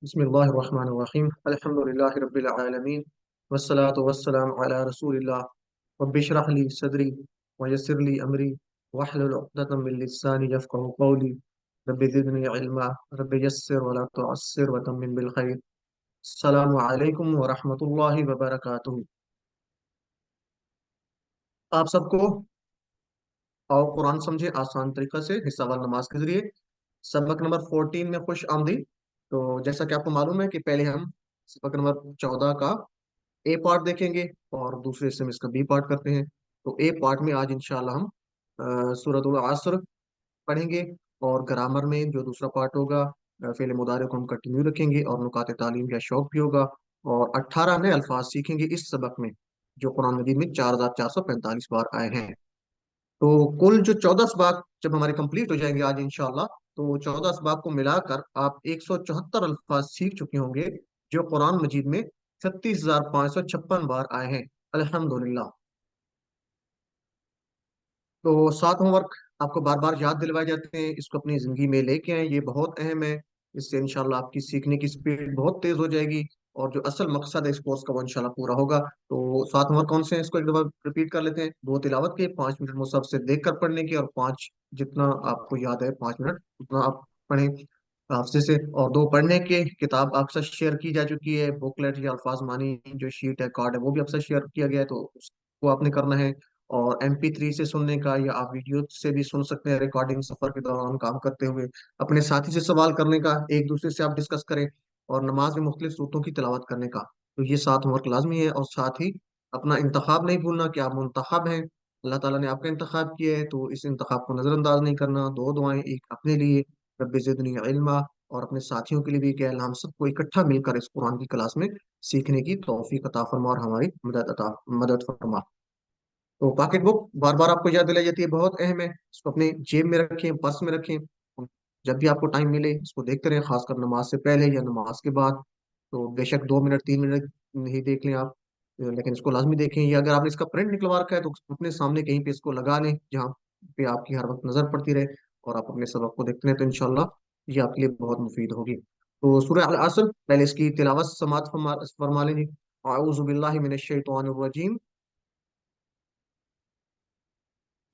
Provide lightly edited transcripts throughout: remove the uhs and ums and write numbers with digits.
बिस्मिल्लाहिर्रहमानिर्रहीम अल्हम्दुलिल्लाहि रब्बिल आलमीन वस्सलातु वस्सलामु अला रसूलिल्लाह रब्बि इश्रह ली सदरी व यस्सिर ली अमरी वहलुल उक़दतम मिन लिसानी यफ़क़हू क़ौली रब्बि ज़िदनी इल्मा रब्बि यस्सिर व ला तुअस्सिर व तम्मिम बिल खैर। अस्सलामु अलैकुम व रहमतुल्लाहि व बरकातुहू। आप सबको आओ कुरान समझे आसान तरीका से हिस्सा वार नमाज के जरिए सबक नंबर 14 में खुश आमदीद। तो जैसा कि आपको मालूम है कि पहले हम सबक नंबर 14 का ए पार्ट देखेंगे और दूसरे हिस्से में इसका बी पार्ट करते हैं। तो ए पार्ट में आज इंशाल्लाह हम सूरतुल असर पढ़ेंगे और ग्रामर में जो दूसरा पार्ट होगा फेल मुदारे को हम कंटिन्यू रखेंगे और नुकात तालीम या शौक भी होगा। और 18 नए अल्फाज सीखेंगे इस सबक में जो कुरान मजीद में 4445 बार आए हैं। तो कुल जो 14 असबाब जब हमारे कंप्लीट हो जाएंगे आज इंशाल्लाह, तो 14 असबाब को मिलाकर आप 174 अल्फाज सीख चुके होंगे जो कुरान मजीद में 36,556 बार आए हैं। अल्हम्दुलिल्लाह। तो सात होमवर्क आपको बार बार याद दिलवाए जाते हैं, इसको अपनी जिंदगी में लेके आए, ये बहुत अहम है। इससे इंशाल्लाह आपकी सीखने की स्पीड बहुत तेज हो जाएगी और जो असल मकसद है इस कोर्स का वो इंशाल्लाह पूरा होगा। तो सात होमवर्क कौन से हैं, इसको एक दफा रिपीट कर लेते हैं। दो तिलावत के, 5 मिनट मुसहफ से देख कर पढ़ने की, और पांच जितना आपको याद है 5 मिनट उतना आप पढ़ें हाफजे से। और दो पढ़ने के, किताब आपसे शेयर की जा चुकी है, बुकलेट या अल्फाज मानी जो शीट है, कार्ड है, वो भी आपसे शेयर किया गया है, तो उसको आपने करना है। और MP3 से सुनने का, या आप वीडियो से भी सुन सकते हैं रिकॉर्डिंग सफर के दौरान काम करते हुए। अपने साथी से सवाल करने का, एक दूसरे से आप डिस्कस करें। और नमाज में मुख्तलिफ सूरतों की तिलावत करने का। तो ये सात होमवर्क लाजमी है। और साथ ही अपना इंतखाब नहीं भूलना कि आप मुंतखब हैं, अल्लाह ताला ने आपका इंतखाब किया है, तो इस इंतखाब को नजरअंदाज नहीं करना। दो दुआएं, एक अपने लिए रब्बि ज़िदनी इल्मा, और अपने साथियों के लिए भी कि अल्लाह हम सबको इकट्ठा मिलकर इस कुरान की क्लास में सीखने की तौफीक अता फरमा और हमारी मदद फरमा। तो पॉकेट बुक बार बार आपको याद दिलाई जाती है, बहुत अहम है। इसको अपने जेब में रखें, पर्स में रखें। जब भी आपको टाइम मिले इसको देखते रहें, खासकर नमाज से पहले या नमाज के बाद। तो बेशक 2 मिनट 3 मिनट नहीं देख लें आप, लेकिन इसको लाजमी देखें। या अगर आपने इसका प्रिंट निकलवा रखा है तो अपने सामने कहीं पे इसको लगा लें जहाँ पे आपकी हर वक्त नजर पड़ती रहे, और आप अपने सबक को देखते रहें, तो इंशाल्लाह ये आपके लिए बहुत मुफीद होगी। तो सूरह अल असर, पहले इसकी तिलावत समात फरमा लें जी। आऊज़ु बिल्लाहि मिनश शैतानिर रजीम।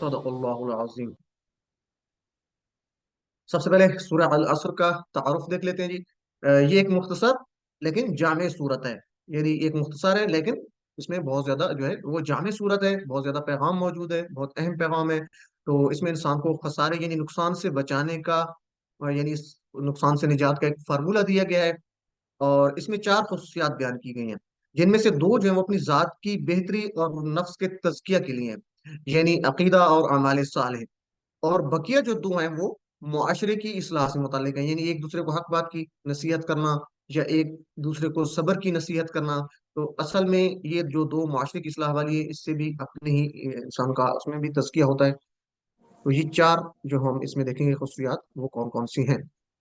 सदक़ल्लाहुल अज़ीम। सबसे पहले सूरह अल असर का तारुफ देख लेते हैं जी। ये एक मुख्तसर लेकिन जामे सूरत है। यानी एक मुख्तसर है लेकिन इसमें बहुत ज्यादा जो है वो जामे सूरत है, बहुत ज्यादा पैगाम मौजूद है, बहुत अहम पैगाम है। तो इसमें इंसान को खसारे यानी नुकसान से बचाने का, यानी इस नुकसान से निजात का एक फार्मूला दिया गया है। और इसमें चार खसूसियात बयान की गई हैं, जिनमें से दो जो है वो अपनी जात की बेहतरी और नफ्स के तज़किया के लिए हैं, यानी अकीदा और अमाल सालेह। और बकिया जो दो हैं वो मुआशरे की इस्लाह से मुतालिक है, यानी एक दूसरे को हक बात की नसीहत करना या एक दूसरे को सब्र की नसीहत करना। तो असल में ये जो दो मुआशरे की इस्लाह वाली है, इससे भी अपने ही इंसान का उसमें भी तज़किया होता है। तो ये चार जो हम इसमें देखेंगे खसूसियात वो कौन कौन सी हैं।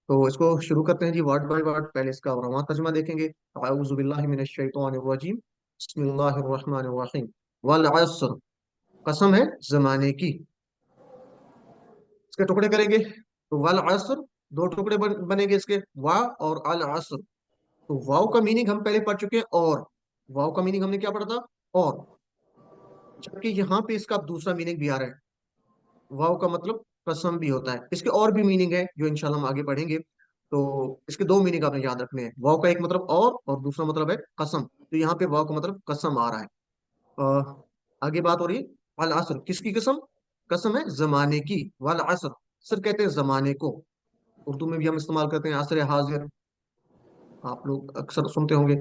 तो इसको शुरू करते हैं जी वर्ड बाय वर्ड। पहले इसका उलमा तर्जुमा देखेंगे। अऊज़ु बिल्लाहि मिनश शैतानिर रजीम, बिस्मिल्लाहिर रहमानिर रहीम। वल अस्र, कसम है जमाने की। इसके टुकड़े करेंगे तो वल असर, दो टुकड़े बनेंगे इसके, वा और अल असर। तो वाव का मीनिंग हम पहले पढ़ चुके हैं, और वाव का मीनिंग हमने क्या पढ़ा था, और। जबकि यहाँ पे इसका अब दूसरा मीनिंग भी आ रहा है। वाव का मतलब कसम भी होता है, इसके और भी मीनिंग है जो इंशाल्लाह हम आगे पढ़ेंगे। तो इसके दो मीनिंग आपने याद रखने हैं। वाव का एक मतलब और दूसरा मतलब है कसम। तो यहाँ पे वाव का मतलब कसम आ रहा है। आगे बात हो रही है अल असर, किसकी कसम, कसम है जमाने की। वल असर, असर कहते हैं जमाने को, उर्दू में भी हम इस्तेमाल करते हैं असर हाजिर। आप लोग अक्सर सुनते होंगे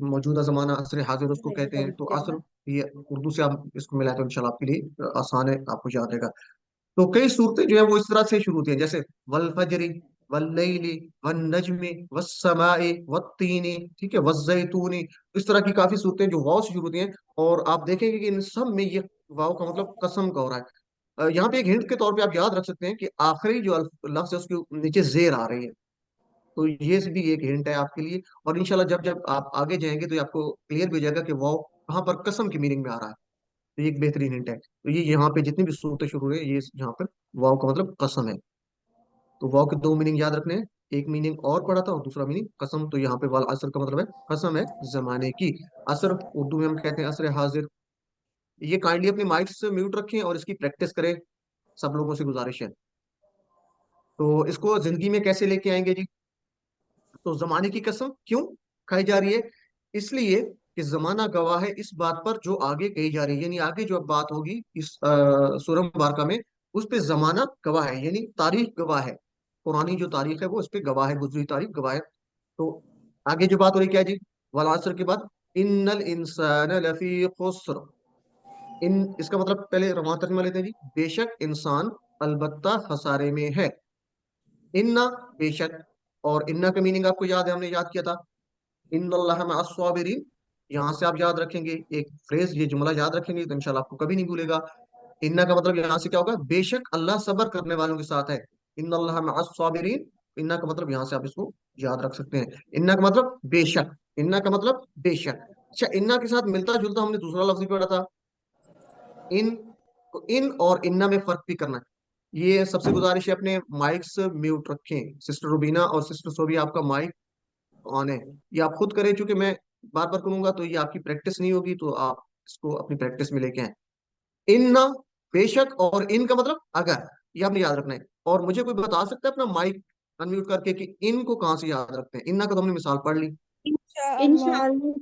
मौजूदा जमाना असर हाजिर उसको कहते हैं। तो असर ये उर्दू से आप इसको मिलाए तो इंशाल्लाह आपके लिए आसान है, आपको याद रहेगा। तो कई सूरतें जो है वो इस तरह से शुरू होती हैं, जैसे वल फजरी वल लैली वन नजमी वस्समाई वत्तीनी, ठीक है, वज़्ज़ैतूनी। इस तरह की काफी सूरतें जो वाव से शुरू होती हैं। और आप देखेंगे कि इन सब में ये वाव का मतलब कसम का हो रहा है। यहाँ पे एक हिंट के तौर पे आप याद रख सकते हैं कि आखिरी जो लफ्ज है उसके नीचे जेर आ रही है। तो ये भी एक हिंट है आपके लिए। और इंशाल्लाह जब जब आप आगे जाएंगे तो ये आपको क्लियर भी हो जाएगा कि वाव कहाँ पर कसम की मीनिंग में आ रहा है। तो ये एक बेहतरीन हिंट है। तो ये यहाँ पे जितनी भी सूरतें शुरू हुई है ये यहाँ पर वाव का मतलब कसम है। तो वाव के दो मीनिंग याद रखने हैं। एक मीनिंग और पढ़ा था और दूसरा मीनिंग कसम। तो यहाँ पे वाल असर का मतलब है कसम है जमाने की। असर उर्दू में हम कहते हैं असर हाजिर। ये काइंडली अपने माइक से म्यूट रखें और इसकी प्रैक्टिस करें, सब लोगों से गुजारिश है। तो इसको जिंदगी में कैसे लेके आएंगे जी? तो जमाने की कसम क्यों खाई जा रही है? इसलिए कि जमाना गवाह है इस बात पर जो आगे कही जा रही है, यानी आगे जो अब बात होगी इस सूरह मुबारका में, उस पे जमाना गवाह है, यानी तारीख गवाह है। पुरानी जो तारीख है वो उस पे गवाह है, गुजरी तारीख गवाह है। तो आगे जो बात हो रही क्या है जी? वल असर के बाद इन्नल इंसान लफी खुस्र। इन इसका मतलब पहले रवा तर्जुमा लेते हैं जी। बेशक इंसान अलबत्ता खसारे में है। इन्ना बेशक। और इन्ना का मीनिंग आपको याद है, हमने याद किया था, इन्नल्लाह मअस्साबिरीन। यहाँ से आप याद रखेंगे एक फ्रेज, ये जुमला याद रखेंगे तो इंशाल्लाह आपको कभी नहीं भूलेगा। इन्ना का मतलब यहाँ से क्या होगा? बेशक अल्लाह सब्र करने वालों के साथ है। इन्नल्लाह मअस्साबिरीन। इन्ना का मतलब यहाँ से आप इसको याद रख सकते हैं। इन्ना का मतलब बेशक। इन्ना का मतलब बेशक। अच्छा, इन्ना के साथ मिलता जुलता हमने दूसरा लफ्ज भी पढ़ा था, इन। तो इन और इन्ना में फर्क भी करना है। ये सबसे गुजारिश है, अपने माइक्स म्यूट रखें। सिस्टर रुबीना और सिस्टर सोबी आपका माइक ऑन है। ये आप खुद करें, क्योंकि मैं बार बार करूंगा तो ये आपकी प्रैक्टिस नहीं होगी, तो आप इसको अपनी प्रैक्टिस में लेके आए। इन्ना बेशक, और इन का मतलब अगर, ये आपने याद रखना है। और मुझे कोई बता सकता है अपना माइक अनम्यूट करके कि इन को कहाँ से याद रखते हैं? इन्ना का तो हमने मिसाल पढ़ ली। इंशाअल्लाह।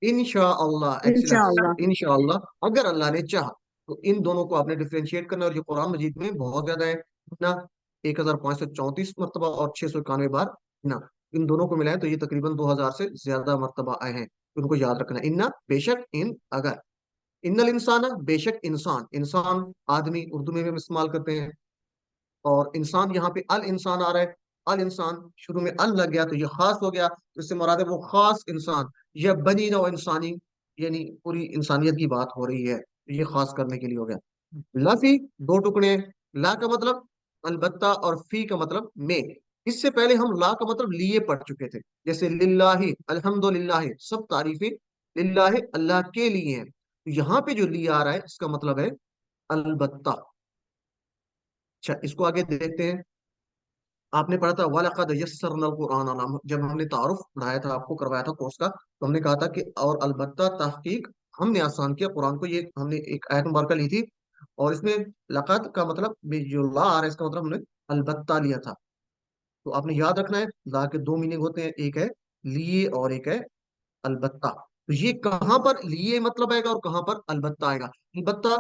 इंशाअल्लाह, एक्सीलेंस। इंशाअल्लाह। इंशाअल्लाह अगर अल्लाह ने चाहा। तो इन दोनों को आपने डिफ्रेंशिएट करना है, और ये कुरान मजीद में बहुत ज्यादा है ना, 1534 मरतबा और 691 बार ना। इन दोनों को मिलाएं तो ये तकरीबन 2000 से ज्यादा मरतबा आए हैं। तो उनको याद रखना है। इन्ना बेशक, इन अगर। इन्नल इंसान बेशक इंसान। इंसान आदमी उर्दू में भी हम इस्तेमाल करते हैं। और इंसान यहाँ पे अल इंसान आ रहा है। अल इंसान शुरू में अल लग गया तो ये खास हो गया, तो इससे मुराद है वो खास इंसान। यह बनी नौ इंसानी, यानी पूरी इंसानियत की बात हो रही है, तो ये खास करने के लिए हो गया। लाफी दो टुकड़े। ला का मतलब अलबत्ता और फी का मतलब में। इससे पहले हम ला का मतलब लिए पढ़ चुके थे। जैसे लिल्लाही अल्हम्दुलिल्लाह, सब तारीफें लिल्लाह अल्लाह के लिए हैं। तो यहाँ पे जो लिया आ रहा है इसका मतलब है अलबत्ता। अच्छा, इसको आगे देखते हैं। आपने पढ़ा था वलक़द यस्सरनल कुरान अला, जब हमने तारुफ पढ़ाया था, आपको करवाया था कोर्स का, तो हमने कहा था कि और अलबत्ता तहकीक हमने आसान किया कुरान को। ये हमने एक आयत मुबारका ली थी, और इसमें लक़द का मतलब जो ला आ रहा है इसका मतलब हमने अलबत्ता लिया था। तो आपने याद रखना है, ला के दो मीनिंग होते हैं, एक है लिए और एक है अलबत्ता। तो ये कहाँ पर लिए मतलब आएगा और कहाँ पर अलबत्ता आएगा? अलबत्ता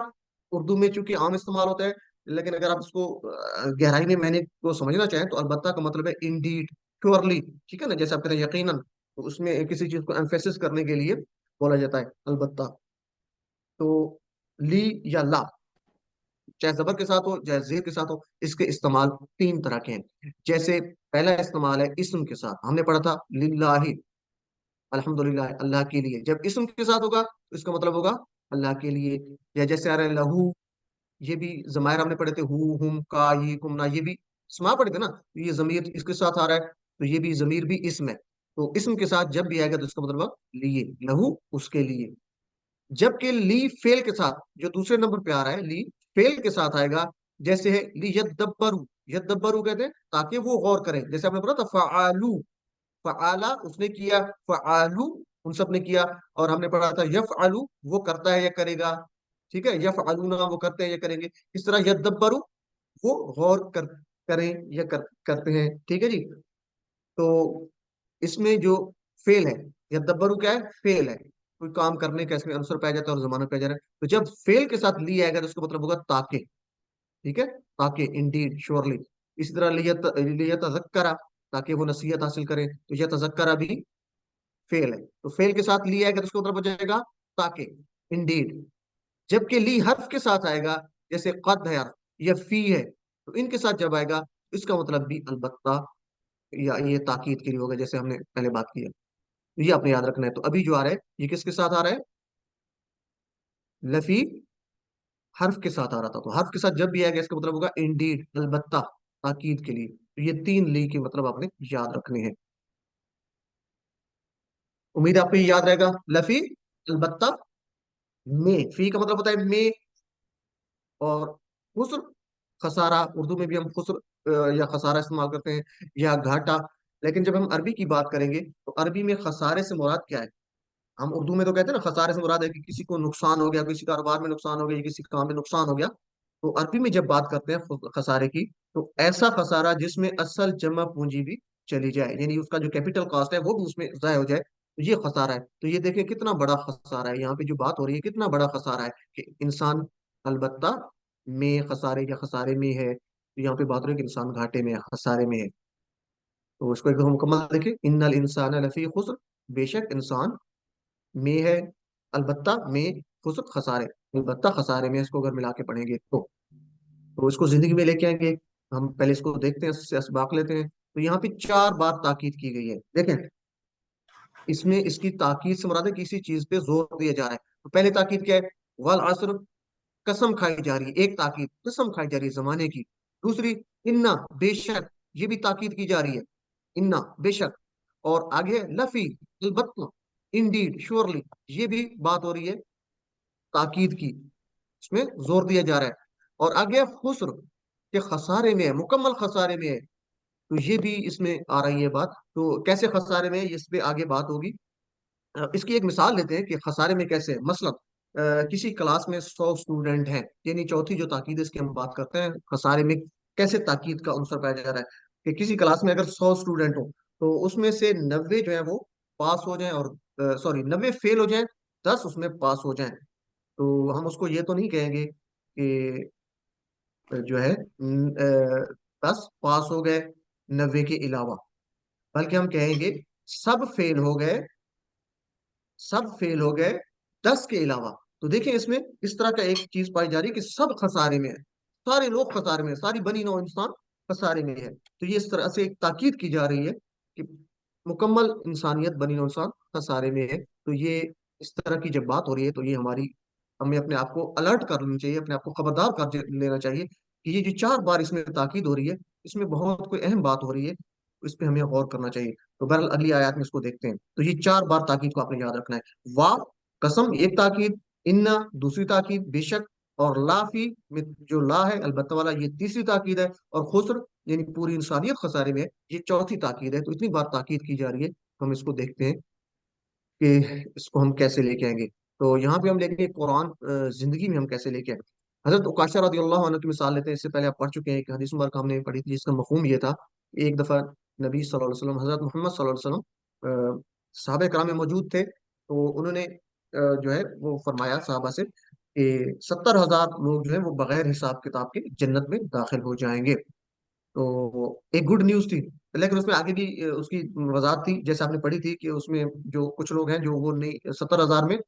उर्दू में चूंकि आम इस्तेमाल होता है, लेकिन अगर आप इसको गहराई में मैंने को समझना चाहें तो अलबत्ता का मतलब है इंडीड, श्योरली। ठीक है ना, जैसे आप कहते हैं यकीनन, तो उसमें किसी चीज को एम्फेसिस करने के लिए बोला जाता है अलबत्ता। तो ली या ला, चाहे जबर के साथ हो चाहे जेर के साथ हो, इसके इस्तेमाल तीन तरह के हैं। जैसे पहला इस्तेमाल है इस्म के साथ, हमने पढ़ा था लिल्लाही अल्हम्दुलिल्लाह, अल्लाह के लिए। जब इस्म के साथ होगा तो इसका मतलब होगा अल्लाह के लिए। या जैसे आ रहा है लहू, ये भी जमायर हमने पढ़े थे, हु हुम का ये कुमना, ये भी स्मा पढ़े थे ना, तो ये जमीर इसके साथ आ रहा है, तो ये भी जमीर भी इसम है। तो इसम के साथ जब भी आएगा तो इसका मतलब होगा लिए, लहू उसके लिए। जबकि ली फेल के साथ जो दूसरे नंबर पे आ रहा है, ली फेल के साथ आएगा। जैसे है ली यद्दब्बरू, यद्दब्बरू कहते हैं ताकि वो गौर करें। जैसे आपने पढ़ा था फ़आलू, फ़आला उसने किया, फ़आलू उन सब ने किया। और हमने पढ़ा था यफ़अलू वो करता है या करेगा। ठीक है, यफ़अलूना वो करते हैं या करेंगे। इस तरह यद्दब्बरू वो गौर करें या करते हैं। ठीक है जी। तो इसमें जो फेल है, यद्दब्बरू क्या है? फेल है, कोई काम करने का इसमें आंसर पाया जाता है और जमाना पाया जा रहा है। तो जब फेल के साथ ली आएगा तो उसका मतलब होगा ताकि। ठीक है, ताकि इंडीड श्योरली। इसी तरह लियतज़क्करा, ताकि वो नसीहत हासिल करें, तो यह तजक्करा भी फेल है। तो फेल के साथ ली आएगा तो उसका मतलब हो जाएगा ताकि, इंडीड। जबकि ली हर्फ के साथ आएगा, जैसे कद है या फी है, तो इनके साथ जब आएगा तो इसका मतलब भी अलबत्ता या ये ताकीद के लिए होगा, जैसे हमने पहले बात की है। तो ये आपने याद रखना है। तो अभी जो आ रहा है ये किसके साथ आ रहा है? लफी हर्फ के साथ आ रहा था। तो हर्फ के साथ जब भी आएगा इसका मतलब होगा इंडीड, अलबत्ता, ताकीद के लिए। तो ये तीन ली के मतलब आपने याद रखने हैं। उम्मीद है आपको ये याद रहेगा। लफी, अलबत्ता, में, फी का मतलब होता है में, और खुस्र, खसारा, उर्दू में भी हम खुस्र या खसारा इस्तेमाल करते हैं, या घाटा। लेकिन जब हम अरबी की बात करेंगे तो अरबी में खसारे से मुराद क्या है? हम उर्दू में तो कहते हैं ना खसारे से मुराद है कि किसी को नुकसान हो गया, किसी कारोबार में नुकसान हो गया, या किसी काम में नुकसान हो गया। तो अरबी में जब बात करते हैं खसारे की, तो ऐसा खसारा जिसमें असल जमा पूंजी भी चली जाए, यानी उसका जो कैपिटल कॉस्ट है वो भी उसमें जाया हो जाए, तो ये खसारा है। तो ये देखिए कितना बड़ा खसारा है, यहाँ पे जो बात हो रही है कितना बड़ा खसारा है कि इंसान अलबत्ता में खसारे या खसारे में है। तो यहाँ पे बात हो रही है कि इंसान घाटे में है, खसारे में है। तो उसको एकदम मुकम्मल देखिए, इन्नल इंसान लफी खुस्र, बेशक इंसान में है, अलबत्ता में, खुसर खसारे, अलबत्ता खसारे में, इसको अगर मिला के पढ़ेंगे तो इसको जिंदगी में लेके आएंगे। हम पहले इसको देखते हैं, इससे असबाक लेते हैं। तो यहाँ पे चार बार ताकीद की गई है, देखें। इसमें इसकी ताकीद से मुराद है किसी चीज पे जोर दिया जा रहा है। तो पहले ताकीद क्या है? वल असर, कसम खाई जा रही है, एक ताकीद, कसम खाई जा रही है जमाने की। दूसरी, इन्ना, बेशक, ये भी ताकीद की जा रही है, इन्ना, बेशक। और आगे लफी, अलबत्ता, इंडीड, श्योरली, ये भी बात हो रही है ताकीद की, इसमें जोर दिया जा रहा है। और आगे खुस्र, के खसारे में है, मुकम्मल खसारे में है। तो ये भी इसमें आ रही है बात। तो कैसे खसारे में है, इस पे आगे बात होगी। इसकी एक मिसाल लेते हैं कि खसारे में कैसे है। मसलन किसी क्लास में 100 स्टूडेंट हैं, यानी चौथी जो ताकीद है इसकी हम बात करते हैं, खसारे में कैसे ताकीद का अंसर पाया जा रहा है। कि किसी क्लास में अगर 100 स्टूडेंट हो, तो उसमें से 90 जो है वो पास हो जाएं, और सॉरी 90 फेल हो जाएं, 10 उसमें पास हो जाएं। तो हम उसको ये तो नहीं कहेंगे कि जो है 10 पास हो गए 90 के अलावा, बल्कि हम कहेंगे सब फेल हो गए, सब फेल हो गए 10 के अलावा। तो देखिए इसमें इस तरह का एक चीज पाई जा रही है कि सब खसारे में है, सारे लोग खसारे में है, सारी बनी नौ इंसान खसारे में है। तो ये इस तरह से एक ताकीद की जा रही है कि मुकम्मल इंसानियत, बनी नौ इंसान खसारे में है। तो ये इस तरह की जब बात हो रही है तो ये हमारी, हमें अपने आप को अलर्ट कर लेना चाहिए, अपने आप को खबरदार कर लेना चाहिए कि ये जो चार बार इसमें ताकीद हो रही है, इसमें बहुत कोई अहम बात हो रही है, इस पे हमें गौर करना चाहिए। तो बहरहाल अगली आयत में इसको देखते हैं। तो ये चार बार ताकीद को आपने याद रखना है। वाह, कसम, एक ताकीद, इन्ना, दूसरी ताकीद, बेशक, और लाफी में जो ला है अलबत्ता वाला, ये तीसरी ताकीद है, और खुस्र यानी पूरी इंसानियत खसारे में है, ये चौथी ताकीद है। तो इतनी बार ताकीद की जा रही है, हम इसको देखते हैं कि इसको हम कैसे लेके आएंगे। तो यहाँ पे हम लेंगे कुरान जिंदगी में हम कैसे लेके आए। हजरत उकाशा रदी अल्लाह अन्हु की मिसाल लेते हैं। इससे पहले आप पढ़ चुके हैं, एक हदीस मुबारक हमने पढ़ी थी जिसका मफहूम ये था, एक दफा नबी सल्लल्लाहु अलैहि वसल्लम, हजरत मोहम्मद सल्लल्लाहु अलैहि वसल्लम सहाबा कराम में मौजूद थे। तो उन्होंने जो है वो फरमाया साहबा से कि 70,000 लोग जो है वो बगैर हिसाब किताब के जन्नत में दाखिल हो जाएंगे। तो एक गुड न्यूज थी। लेकिन उसमें आगे भी उसकी वजाहत थी, जैसे आपने पढ़ी थी कि उसमें जो कुछ लोग हैं जो वो नहीं, 70,000 में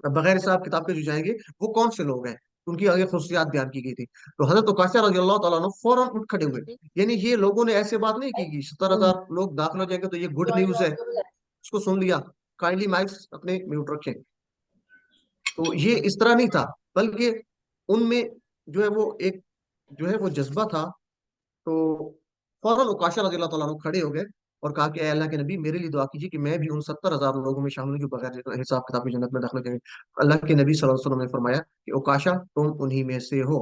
बगैर हिसाब किताब के जो जाएंगे, वो कौन से लोग हैं, उनकी आगे खुशियात बयान की गई थी। तो हजरत उकाशा रजी अल्लाह तआला अन्हु फौरन उठ खड़े हुए। यानी ये लोगों ने ऐसे बात नहीं की कि 70,000 लोग दाखिल हो जाएंगे तो ये गुड न्यूज है, उसको सुन लिया, काइंडली माइक्स अपने म्यूट रखें। तो ये इस तरह नहीं था, बल्कि उनमें जो है वो एक जो है वो जज्बा था। तो फौरन उकाशा रज़ी अल्लाह तआला अन्हु खड़े हो गए और कहा कि "ऐ अल्लाह के नबी, मेरे लिए दुआ कीजिए कि मैं भी उन 70,000 लोगों में शामिल हूँ जो बगैर हिसाब किताब की जन्नत में दाखिल करेंगे।" अल्लाह के नबी सल्लल्लाहु अलैहि वसल्लम ने फरमाया कि उकाशा, तुम उन्हीं में से हो।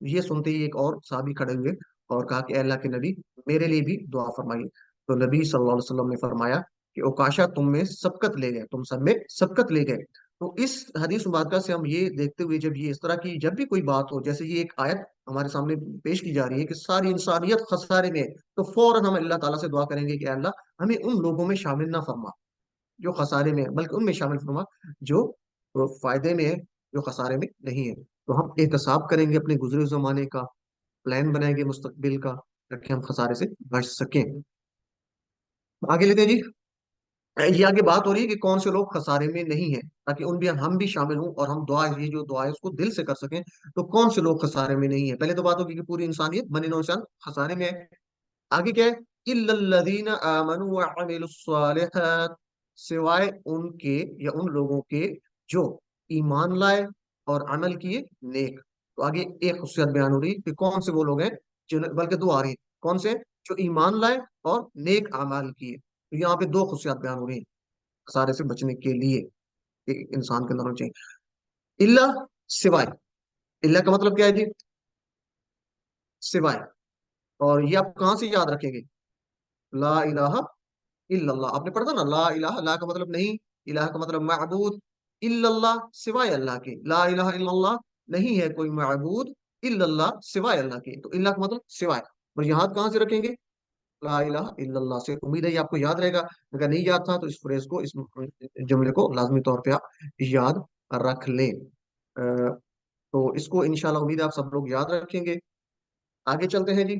ये सुनते ही एक और साहबी खड़े हुए और कहा कि "ऐ अल्लाह के नबी, मेरे लिए भी दुआ फरमाइए।" तो नबी सल्लल्लाहु अलैहि वसल्लम ने फरमाया कि उकाशा, तुम में सबकत ले गए, तुम सब में सबकत ले गए। तो इस हदीस मुबारका से हम ये देखते हुए, जब ये इस तरह की जब भी कोई बात हो, जैसे ये एक आयत हमारे सामने पेश की जा रही है कि सारी इंसानियत खसारे में है, तो फौरन हम अल्लाह ताला से दुआ करेंगे कि अल्लाह हमें उन लोगों में शामिल ना फरमा जो खसारे में है, बल्कि उनमें शामिल फरमा जो फायदे में है, जो खसारे में नहीं है। तो हम एहतसाब करेंगे अपने गुजरे जमाने का, प्लान बनाएंगे मुस्तकबिल का, ताकि हम खसारे से बच सकें। आगे लेते हैं जी। ये आगे बात हो रही है कि कौन से लोग खसारे में नहीं है, ताकि उन भी हम भी शामिल हों और हम दुआ, ये जो दुआ है उसको दिल से कर सकें। तो कौन से लोग खसारे में नहीं है? पहले तो बात होगी कि पूरी इंसानियत, बनी नौ इंसान खसारे में है। आगे क्या है? इल्लल्लज़ीना आमनू व अमिलुस्सालिहात, सिवाय उनके या उन लोगों के जो ईमान लाए और अमल किए नेक। तो आगे एक खुशियत बयान हो रही है कि कौन से वो लोग हैं बल्कि दो आ रही है, कौन से, जो ईमान लाए और नेक अमाल किए। तो यहाँ पे दो खुशियत बयान हो रही है सारे से बचने के लिए, एक इंसान के अंदर होना चाहिए। इल्ला, सिवाय। इल्ला का मतलब क्या है जी? सिवाय। और ये आप कहाँ से याद रखेंगे? ला इलाहा इल्लल्लाह, आपने पढ़ा था ना, ला इलाहा, ला का मतलब नहीं, इलाहा का मतलब माबूद, इल्लल्लाह सिवाय अल्लाह के, ला इलाहा इल्लल्लाह, नहीं है कोई माबूद इल्लल्लाह सिवाय अल्लाह के। तो इल्लाह का मतलब सिवाय। और यहाँ कहाँ से रखेंगे? ला इलाहा इल्लल्लाह से। उम्मीद है ये आपको याद रहेगा। अगर नहीं याद था तो इस फ्रेज को, इस जुमले को लाजमी तौर पे आप याद रख लें। तो इसको इंशाल्लाह उम्मीद है आप सब लोग याद रखेंगे। आगे चलते हैं जी।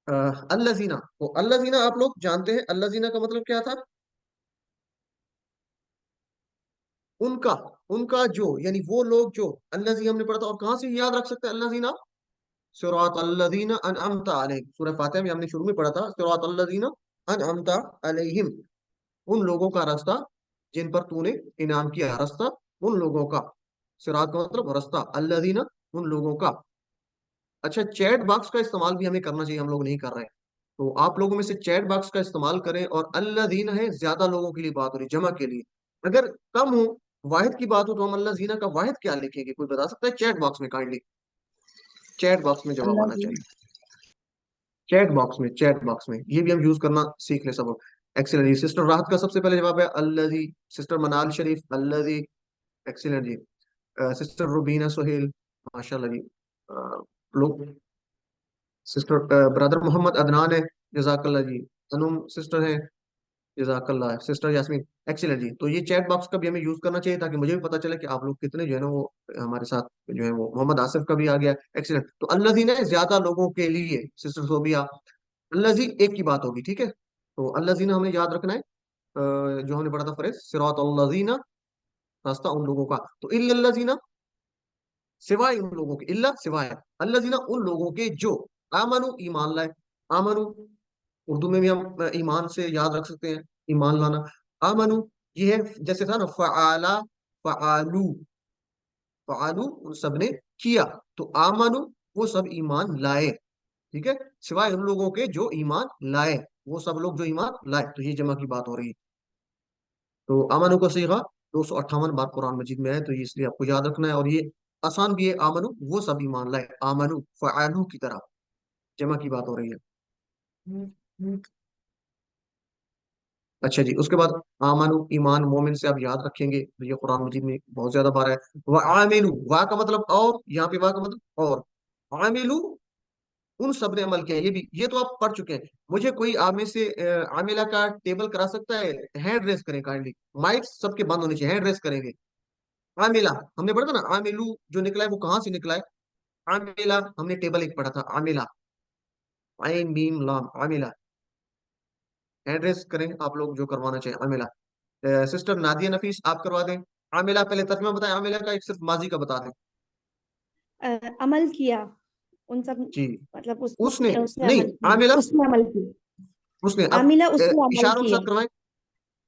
अल्लाजीना, तो अल्लाजीना आप लोग जानते हैं अल्लाजीना का मतलब क्या था? उनका, उनका जो, यानी वो लोग जो, अल्लाजी हमने पढ़ा था। और कहाँ से याद रख सकते हैं अल्लाजीना? सिरात अल्लज़ीना अनअमता अलैहिम, सूरह फातिहा में हमने शुरू में पढ़ा था, सिरात अल्लज़ीना अनअमता अलैहिम, उन लोगों का रास्ता जिन पर तूने इनाम किया, रास्ता उन लोगों का। सिरात का मतलब रास्ता, अल्लज़ीना उन लोगों का। अच्छा, चैट बॉक्स का इस्तेमाल भी हमें करना चाहिए, हम लोग नहीं कर रहे हैं। तो आप लोगों में से चैट बॉक्स का इस्तेमाल करें। और अल्लज़ीना है, ज्यादा लोगों के लिए बात हो रही, जमा के लिए। अगर कम हो, वाहिद की बात हो, तो हम अल्लज़ीना का वाहिद क्या लिखेंगे? कोई बता सकता है? चैट बॉक्स में काइंडली, चैट बॉक्स में जवाब अल्लाह आना जी। चाहिए। चैट बॉक्स में, चैट बॉक्स में ये भी हम यूज करना सीख ले सब। एक्सीलेंट जी। सिस्टर राहत का सबसे पहले जवाब है अल्लज़ी। सिस्टर मनाल शरीफ अल्लज़ी, एक्सीलेंट जी। सिस्टर रुबीना सोहेल, माशाल्लाह जी। लोग, सिस्टर ब्रदर मोहम्मद अदनान है, जजाकल्ला जी। अनुम सिस्टर है, जजाकल्ला। सिस्टर यास्मीन, एक्सीलेंट जी। तो ये चैट बॉक्स का भी हमें यूज करना चाहिए, ताकि मुझे भी पता चले कि आप लोग कितने जो है ना वो हमारे साथ जो है वो। मोहम्मद आसिफ का भी आ गया, एक्सीलेंट। तो अल्लज़ी ने ज्यादा लोगों के लिए, सिस्टर सोबिया, अल्लज़ी एक की बात होगी, ठीक है। तो अल्लज़ीना हमें याद रखना है। जो हमने पढ़ा था फ्रेज, सिरात अल्लज़ीना, रास्ता उन लोगों का। तो इल्लल्लज़ीना, सिवाय उन लोगों के, इल्ला सिवाय, अल्लज़ीना उन लोगों के जो, आमनु ईमान लाए। आमनु, उर्दू में भी हम ईमान से याद रख सकते हैं, ईमान लाना। आमनु, ये है जैसे था ना, फ़आला, फ़आलू, फ़आलू उन सब ने किया। तो आमनु, वो सब ईमान लाए, ठीक है। सिवाय उन लोगों के जो ईमान लाए, वो सब लोग जो ईमान लाए। तो ये जमा की बात हो रही है। तो आमनु का सीगा 258 बार कुरान मजीद में है, तो ये इसलिए आपको याद रखना है। और ये आसान भी है, आमनु वो सब ईमान लाए, आमनु फ़आलू की तरह जमा की बात हो रही है। अच्छा जी, उसके बाद आमानु ईमान, मोमिन से आप याद रखेंगे, तो ये कुरान मजीद में बहुत ज्यादा बार है। व आमिलू, वा का मतलब और, यहाँ पे वा का मतलब और। आमिलू, उन सब ने अमल किया। ये भी, ये तो आप पढ़ चुके हैं। मुझे कोई आप में से आमिला का टेबल करा सकता है? हैंड रेस करें काइंडली, माइक सबके बंद होने चाहिए, हैंड रेस करेंगे। आमिला हमने पढ़ा था ना, आमिलू जो निकला है वो कहाँ से निकला है? आमिला हमने टेबल एक पढ़ा था, आमिला, आइन मीम लाम, आमिला। हैंड रेस करें आप लोग जो करवाना चाहिए, आमिला। सिस्टर नादिया नफीस, आप करवा दें। आमिला, पहले तर्जुमा बताएं आमिला का, एक सिर्फ माजी का बता दें। अमल किया, उन सब, जी, मतलब उसने, उसने उसने नहीं, अमल किया, आमिला, उसने अमल किया। उसने। अब आमिला उसने अमल इशारों के किया। साथ करवाएं,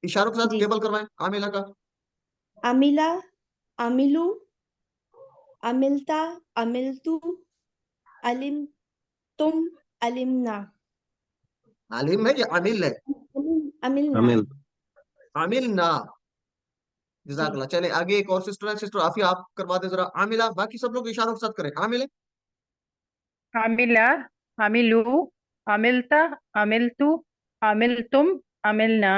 इशारों के साथ जी। टेबल करवाएं आमिला का। अमिला, अमिलू, अमिलता, अमिलतू, अलिम, तुम, अलिमना। आलिम है या अमिल है? अमिलना। अमिल। आमिल ना, जी। जजाकल्लाह। चले आगे, एक और सिस्टर है, सिस्टर आफिया, आप करवा दें जरा आमिला। बाकी सब लोग इशारों के साथ करें, आमिल। आमिला, आमिलू, आमिलता, आमिलतु, आमिलतुम, आमिलना।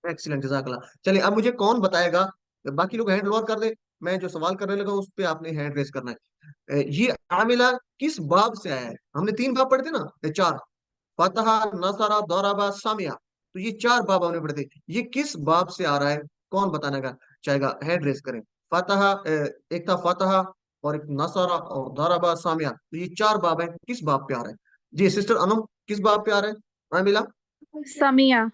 एक्सीलेंट, जजाकल्लाह। चलिए अब मुझे कौन बताएगा, बाकी लोग हैंड लोअर कर दे, मैं जो सवाल करने लगा उस पे आपने हैंड रेस करना है। ये आमिला किस बाब से आया है? हमने तीन बाब पढ़े थे ना, चार, फतहा, नसरा, दौराबा, सामिया। तो ये चार बाब हमने पढ़े थे, ये किस बाब से आ रहा है? कौन बताने का चाहेगा? हैंड रेस करें। फतहा, एक था फतहा, और एक नसरा, और दौराबा, सामिया। तो ये चार बाब है, किस बाब पे आ रहा है? जी सिस्टर अनम, किस बाब पे आ रहा है आमिला? Samiya.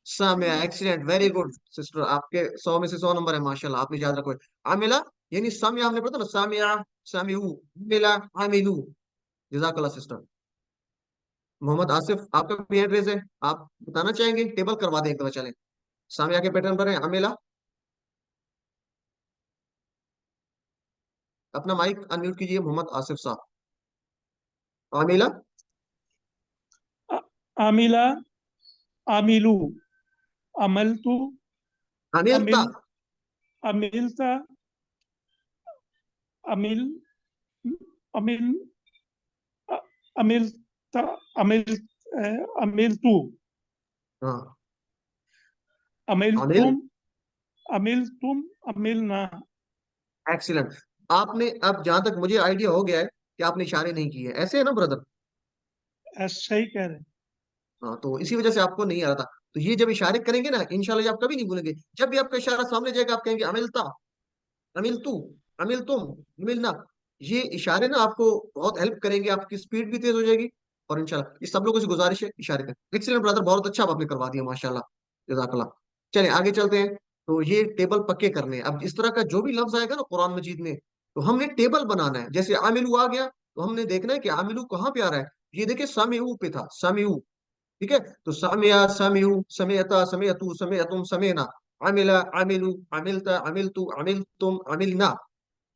Samiya, excellent, very good sister, आपके 100 में से 100 नंबर है, माशाल्लाह, आपने याद रखो। आमिला, यानी सामिया हमने पढ़ा था ना, सामिया, सामिऊ, मिला, आमिलू। जजाकल्लाह सिस्टर। मोहम्मद आसिफ, आपका भी हैंड रेज है, आप बताना चाहेंगे? टेबल करवा दें एक दफा, चलें। सामिया के पैटर्न पर है अमेला। अपना माइक अनम्यूट कीजिए मोहम्मद आसिफ साहब। अमेला। अ- आमिला, आमिलू, अमलतु, अमेलता। अमिल, अमिलता, अमिल, अमिल, अ- अमिलता, अमिल, अमिलतु, हाँ। अमिल। अमिलतुम, अमिलतुम, अमिलना। एक्सीलेंट। आपने, अब जहां तक मुझे आइडिया हो गया है कि आपने इशारे नहीं किए, ऐसे है ना ब्रदर? सही कह रहे हैं। हाँ, तो इसी वजह से आपको नहीं आ रहा था। तो ये जब इशारे करेंगे ना, इंशाल्लाह ये आप कभी नहीं भूलेंगे। जब भी आपका इशारा सामने जाएगा, आप कहेंगे अमिलता, अमिल तू, अमिल तुम, अमिल ना। ये इशारे ना आपको बहुत हेल्प करेंगे, आपकी स्पीड भी तेज हो जाएगी। और इंशाल्लाह ये सब लोगों से गुजारिश है, इशारे करें। एक्सीलेंट ब्रदर, बहुत अच्छा आपने करवा दिया, माशाल्लाह, जज़ाकल्लाह। चलिए आगे चलते हैं। तो ये टेबल पक्के करने हैं। अब इस तरह का जो भी लफ्ज आएगा ना कुरान मजीद में, तो हमने टेबल बनाना है। जैसे आमिलू आ गया, तो हमने देखना है कि आमिलू कहाँ पे आ रहा है। ये देखिए सामिऊ पे था, सामिऊ। ठीक है, तो सामिया, सामिऊ, समियता, समियतु, समियतुम, समेना। अमिला, अमिलू, अमिलता, अमिलतु, अमिलतुम, अमिलना।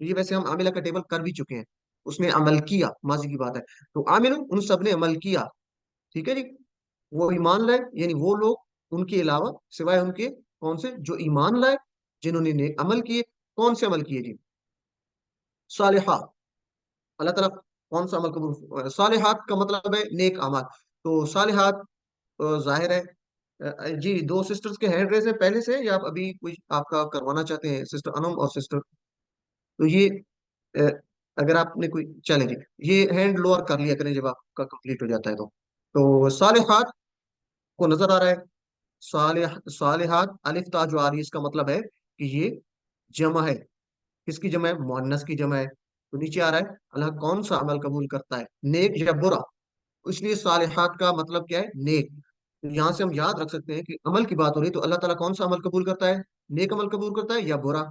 ये वैसे हम आमिला का टेबल कर भी चुके हैं। उसने अमल किया, माजी की बात है। तो आमिलू, उन सब ने अमल किया। ठीक है जी। वो ईमान लाए, यानी वो लोग, उनके अलावा, सिवाय उनके, कौन से? जो ईमान लाए, जिन्होंने नेक अमल किए। कौन से अमल किए जी? सालिहात। अल्लाह ताला कौन सा अमल कबूल? सालिहात का मतलब है नेक अमल। तो सालिहात, जाहिर है। जी, दो सिस्टर्स के हैंड रेस है पहले से, या आप अभी कोई आपका करवाना चाहते हैं, सिस्टर अनम और सिस्टर? तो ये, अ, अगर आपने कोई, चले जी, ये हैंड लोअर कर लिया करें जब आपका कंप्लीट हो जाता है। तो सालिहात को नजर आ रहा है। सालिहात, अलिफ ता जो आ रही है, इसका मतलब है कि ये जमा है। किसकी जमा है? मुअन्नस की जमा है। तो नीचे आ रहा है, अल्लाह कौन सा अमल कबूल करता है, नेक या बुरा? इसलिए सालिहात का मतलब क्या है? नेक। तो यहाँ से हम याद रख सकते हैं कि अमल की बात हो रही है, तो अल्लाह ताला कौन सा अमल कबूल करता है? नेक अमल कबूल करता है या बुरा?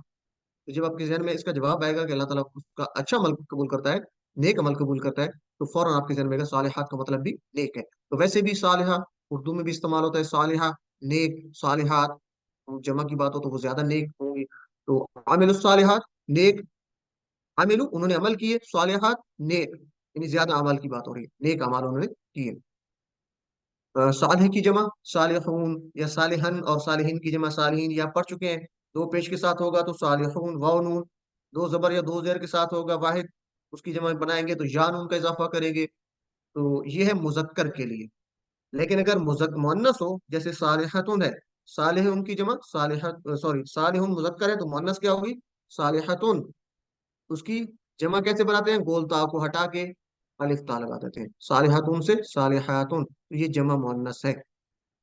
तो जब आपके जहन में इसका जवाब आएगा कि अल्लाह ताला उसका अच्छा अमल कबूल करता है, नेक अमल कबूल करता है, तो फौरन आपके जहन में आएगा सालिहात का मतलब भी नेक है। तो वैसे भी सालिहा उर्दू में भी इस्तेमाल होता है, सालिहा, नेक, सालिहात। जमा की बात हो तो वो ज्यादा नेक होंगी। तो आमिलुस सालिहात, नेक। आमिलू, उन्होंने अमल किए, सालिहात, नेक, यानी ज्यादा अमल की बात हो रही है, नेक अमल उन्होंने किए। सालिह की जमा सालिहून, या सालिहन और सालिहिन की जमा सालिहीन, या पढ़ चुके हैं। दो पेश के साथ होगा तो सालिहून, वाव नून। दो जबर या दो जेर के साथ होगा वाहिद, उसकी जमा बनाएंगे तो या नून का इजाफा करेंगे। तो ये है मुजक्कर के लिए। लेकिन अगर मुअन्नस हो, जैसे सालिहतुन है, सालिह उनकी जमा सालिहत, सॉरी, सालिहुन मुजक्कर है, तो मुअन्नस क्या होगी? सालिहतुन। उसकी जमा कैसे बनाते हैं? गोल ता को हटा के अलिफ ता लगा देते हैं, सालिहतुन से सालिहातुन, तो ये जमा मुअन्नस है।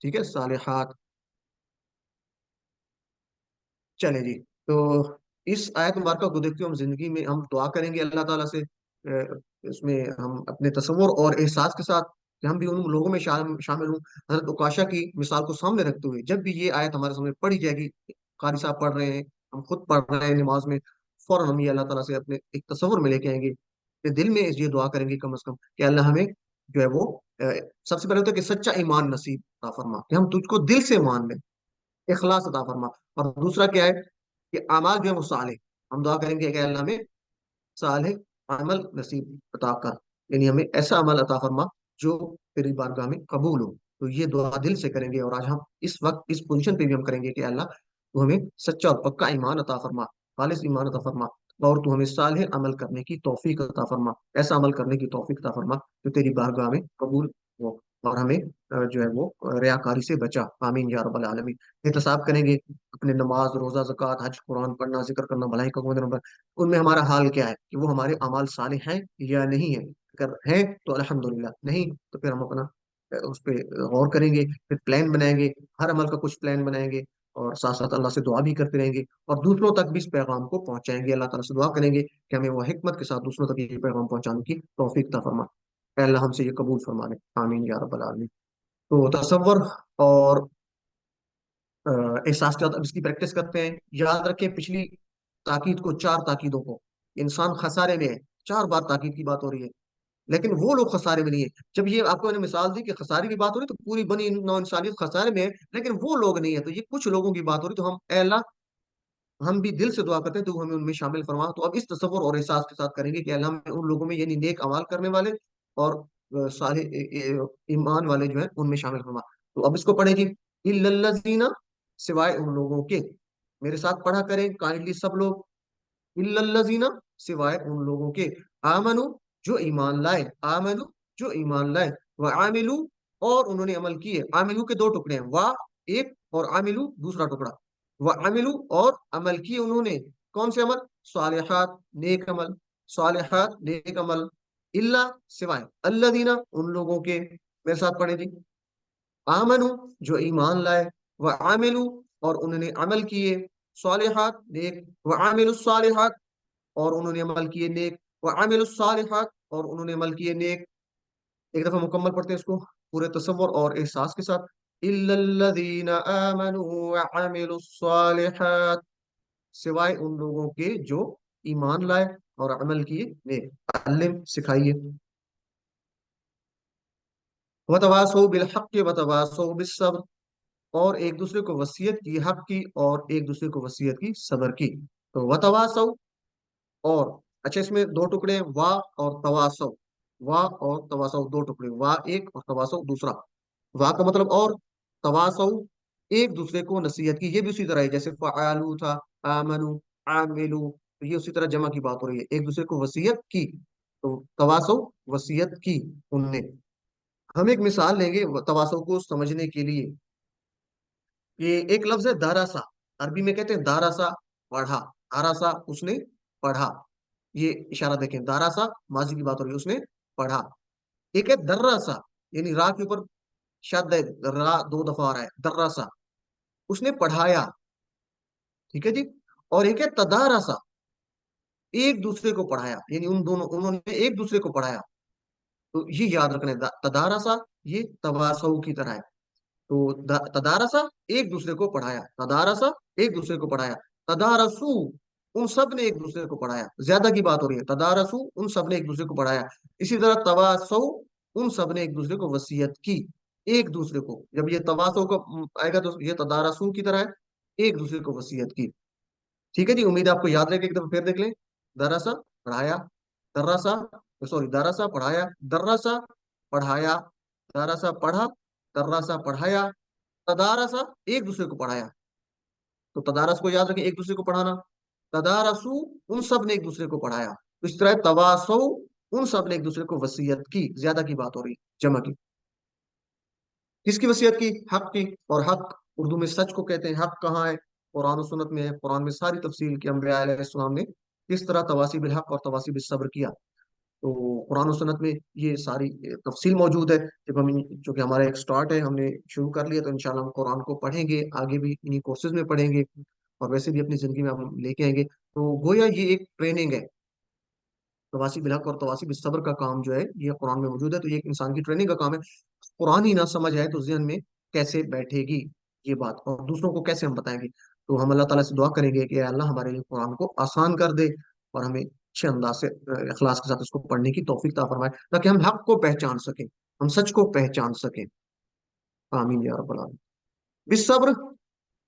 ठीक है, सालिहात। चले जी। तो इस आयत मुबारक को देखते हुए हम जिंदगी में हम दुआ करेंगे अल्लाह ताला से, इसमें हम अपने तसव्वुर और एहसास के साथ, कि हम भी उन लोगों में शामिल हूँ। हजरत उकाशा की मिसाल को सामने रखते हुए, जब भी ये आयत हमारे सामने पढ़ी जाएगी, कारी साहब पढ़ रहे हैं, हम खुद पढ़ रहे हैं नमाज में, फौरन हम ये अल्लाह ताला से अपने एक तसव्वुर में लेके आएंगे, कि दिल में ये दुआ करेंगे कम से कम, कि अल्लाह हमें जो है वो, सबसे पहले होता है कि सच्चा ईमान नसीब अता फरमा, कि हम तुझको दिल से मान लें, इखलास अता फरमा। और दूसरा क्या है? कि अमाल जो है वो साले, हम दुआ करेंगे कि अल्लाह हमें साले अमल नसीब अता कर, यानी हमें ऐसा अमल अता फरमा जो तेरी बारगाह में कबूल हो। तो ये दुआ दिल से करेंगे, और आज हम इस वक्त इस पोजीशन पे भी हम करेंगे कि अल्लाह तू हमें सच्चा और पक्का ईमान अता फरमा, खालिस ईमान अता फरमा, और तू हमें साले अमल करने की तौफीक अता फरमा, ऐसा अमल करने की तौफीक अता फरमा जो तेरी बारगाह में कबूल हो, और हमें जो है वो रियाकारी से बचा। आमीन या रब्बल आलमीन। एहतसाब करेंगे अपने नमाज, रोजा, ज़कात, हज, कुरान पढ़ना, जिक्र करना, भलाई का नंबर, उनमें हमारा हाल क्या है, कि वो हमारे अमाल साले हैं या नहीं है। अगर हैं तो अल्हम्दुलिल्लाह, नहीं तो फिर हम अपना उस पर गौर करेंगे, फिर प्लान बनाएंगे, हर अमल का कुछ प्लान बनाएंगे, और साथ साथ अल्लाह से दुआ भी करते रहेंगे, और दूसरों तक भी इस पैगाम को पहुंचाएंगे। अल्लाह ताला से दुआ करेंगे कि हमें वो हिकमत के साथ दूसरों तक ये पैगाम पहुंचाने की तौफीक अता फरमा। अल्लाह हमसे ये कबूल फरमा ले, आमीन या रब्बल आलमीन। तो तसव्वुर और एहसास के साथ अब इसकी प्रैक्टिस करते हैं। याद रखें पिछली ताकीद को, चार ताकीदों को, इंसान खसारे में है, चार बार ताकीद की बात हो रही है। लेकिन वो लोग खसारे में नहीं है। जब ये आपको मैंने मिसाल दी कि खसारे की बात हो रही तो पूरी बनी नौ इंसानियत खसारे में है, लेकिन वो लोग नहीं है, तो ये कुछ लोगों की बात हो रही, तो हम ए अल्लाह, हम भी दिल से दुआ करते हैं तो हमें उनमें शामिल फरमा। तो अब इस तसव्वुर और एहसास के साथ करेंगे कि अल्लाह हमें उन लोगों में, यानी नेक अमाल करने वाले और सारे ईमान वाले जो है उनमें शामिल फरमा। तो अब इसको पढ़े जी। इल्लल्लज़ीना, सिवाय उन लोगों के। मेरे साथ पढ़ा करें काइंडली सब लोग। इल्लल्लज़ीना, सिवाय उन लोगों के। आमनु, जो ईमान लाए। आमनु, जो ईमान लाए। व आमिलू, और उन्होंने अमल किए। आमिलू के दो टुकड़े हैं, वा एक, और आमिलू दूसरा टुकड़ा। व आमिलू, और अमल किए उन्होंने। कौन से अमल? सालिहात, नेक अमल। सालिहात, नेक अमल। इल्ला, सिवाय। अल्लदीना, उन लोगों के। मेरे साथ पढ़े जी। आमनु, जो ईमान लाए। व आमिलू, और उन्होंने अमल किए। सालिहात, नेक। व आमिलु सालिहात, और उन्होंने अमल किए नेक। व आमिलु सालिहात, और उन्होंने अमल किए नेक। एक दफा मुकम्मल पढ़ते हैं इसको पूरे तसव्वुर और एहसास के साथ। इल्लल्लज़ीना आमनु व अमिलु सालिहात, सिवाय उन लोगों के जो ईमान लाए और अमल किए नेक। अल्लिम, सिखाइए। वतवासौ बिल हक़्क़ि वतवासौ बिस सब्र, और एक दूसरे को वसीयत की हक की, और एक दूसरे को वसीयत की सब्र की। तो वतवासौ, और अच्छा, इसमें दो टुकड़े हैं, वा और तवासौ। वा और तवासौ दो टुकड़े, वा एक और तवासौ दूसरा। वा का मतलब और, तवासौ एक दूसरे को नसीहत की। ये भी उसी तरह है जैसे फ़अलू था, आमनु, आमिलू, तो ये उसी तरह जमा की बात हो रही है, एक दूसरे को वसीयत की। तो तवासौ, वसीयत की उनने। हम एक मिसाल लेंगे तवासौ को समझने के लिए। ये एक लफ्ज है दारासा। अरबी में कहते हैं दारासा, पढ़ा। दारासा, उसने पढ़ा। ये इशारा देखें, दारासा माजी की बात हो रही है, उसने पढ़ा। एक है दर्रासा, यानी रा के ऊपर शद है, रा दो दफा आ रहा है, दर्रासा, उसने पढ़ाया। ठीक है जी। और एक है तदारसा, एक दूसरे को पढ़ाया, यानी उन दोनों, उन्होंने एक दूसरे को पढ़ाया। तो ये याद रखना है, तदारसा ये तवासौ की तरह है। तो तदारसा, एक दूसरे को पढ़ाया। तदारसा, एक दूसरे को पढ़ाया। तदारसू, उन सब ने एक दूसरे को पढ़ाया। ज्यादा की बात हो रही है, तदारसू, उन सब ने एक दूसरे को पढ़ाया। इसी तरह तवासौ, उन सब ने एक दूसरे को वसीयत की। एक दूसरे को, जब ये तवासौ का आएगा तो ये तदारसू की तरह है, एक दूसरे को वसीयत की। ठीक है जी, उम्मीद है आपको याद रहेगा। एक दफा फिर देख लें। दरसा, पढ़ाया। दर्रासा, सॉरी, दरसा पढ़ाया। दर्रासा, पढ़ाया। दरसा, पढ़ा। दर्रासा, पढ़ाया। तदारसा, एक दूसरे को पढ़ाया। तो तदारस को याद रखें, एक दूसरे को पढ़ाना। तदारसू, उन सब ने एक दूसरे को पढ़ाया। तो इस तरह तवासौ, उन सब ने एक दूसरे को वसीयत की। ज्यादा की बात हो रही, जमा की। किसकी वसीयत की? हक की। और हक उर्दू में सच को कहते हैं। हक कहाँ है? कुरान और सुन्नत में है। कुरान में सारी तफसील की अम्बिया अलैहिस्सलाम ने किस तरह तवासी बिल हक और तवासी बिल सब्र किया, तो कुरान और सुन्नत में ये सारी तफसील मौजूद है। जब हम जो कि हमारा एक स्टार्ट है, हमने शुरू कर लिया, तो इंशाल्लाह हम कुरान को पढ़ेंगे, आगे भी इन्हीं कोर्सेज में पढ़ेंगे, और वैसे भी अपनी जिंदगी में हम लेके आएंगे। तो गोया ये एक ट्रेनिंग है। तवासी बिल हक और तवासी बिल सब्र का काम जो है ये कुरान में मौजूद है। तो ये एक इंसान की ट्रेनिंग का काम है। कुरान ही ना समझ आए तो जहन में कैसे बैठेगी ये बात, और दूसरों को कैसे हम बताएंगे। तो हम अल्लाह ताला से दुआ करेंगे कि अल्लाह हमारे लिए कुरान को आसान कर दे, और हमें अच्छे अंदाज से इखलास के साथ इसको पढ़ने की तौफीक अता फरमाए, ताकि हम हक को पहचान सकें, हम सच को पहचान सकें। आमीन या रब्बल आलमीन। बिस्सब्र,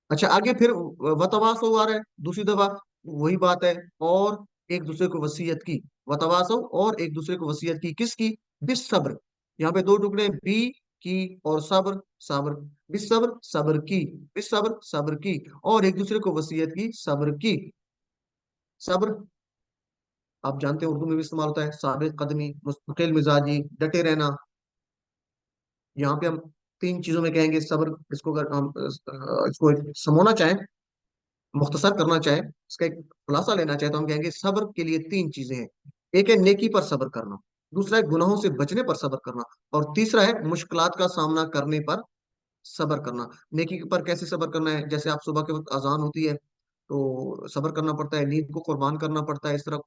अच्छा आगे फिर वतवासो आ रहा है दूसरी दफा, वही बात है। और एक दूसरे को वसीयत की। वतवासो, और एक दूसरे को वसीयत की, किसकी? बिस्सब्र। यहाँ पे दो टुकड़े हैं, बी की और सब्र, सब्र। बिस्सब्र, सब्र की। बिस्सब्र, सब्र की, और एक दूसरे को वसीयत की, सब्र की। सब्र आप जानते हैं उर्दू में भी इस्तेमाल होता है, साबित कदमी, मुस्तकिल मिजाजी, डटे रहना। यहाँ पे हम तीन चीजों में कहेंगे सब्र। इसको अगर हम इसको समोना चाहें, मुख्तसर करना चाहे, इसका एक खुलासा लेना चाहे, तो हम कहेंगे सब्र के लिए तीन चीजें हैं। एक है नेकी पर सब्र करना, दूसरा है गुनाहों से बचने पर सब्र करना, और तीसरा है मुश्किलात का सामना करने पर सब्र करना। नेकी पर कैसे सब्र करना है? जैसे आप सुबह के वक्त अजान होती है तो सब्र करना पड़ता है, नींद को कुर्बान करना पड़ता है। इस तरह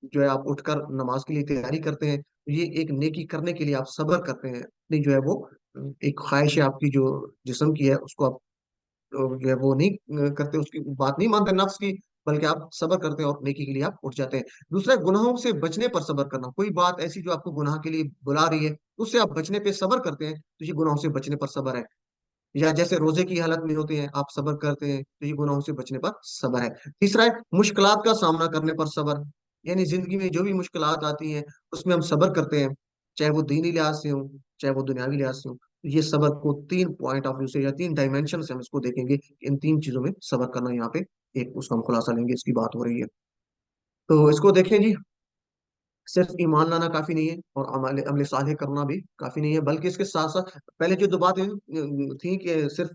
जो है आप उठकर नमाज के लिए तैयारी करते हैं, ये एक नेकी करने के लिए आप सब्र करते हैं। अपनी जो है वो एक ख्वाहिश है आपकी जो जिस्म की है, उसको आप जो है वो नहीं करते, उसकी बात नहीं मानते नफ्स की, बल्कि आप सब्र करते हैं और नेकी के लिए आप उठ जाते हैं। दूसरा है गुनाहों से बचने पर सब्र करना। कोई बात ऐसी जो आपको गुनाह के लिए बुला रही है, उससे आप बचने पे सब्र करते हैं, तो ये गुनाहों से बचने पर सब्र है। या जैसे रोजे की हालत में होते हैं, आप सब्र करते हैं, तो ये गुनाहों से बचने पर सब्र है। तीसरा है मुश्किलात का सामना करने पर सब्र। यानी जिंदगी में जो भी मुश्किलात आती हैं, उसमें हम सब्र करते हैं, चाहे वो दीनी लिहाज से हो, चाहे वो दुनियावी लिहाज से हो। तो ये सब्र को तीन पॉइंट ऑफ व्यू से या तीन डायमेंशन से हम इसको देखेंगे कि इन तीन चीजों में सब्र करना यहाँ पे एक उसका हम खुलासा लेंगे, इसकी बात हो रही है। तो इसको देखें जी, सिर्फ ईमान लाना काफी नहीं है और अमल अमल सालेह करना भी काफी नहीं है, बल्कि इसके साथ साथ पहले जो दो बातें थी कि सिर्फ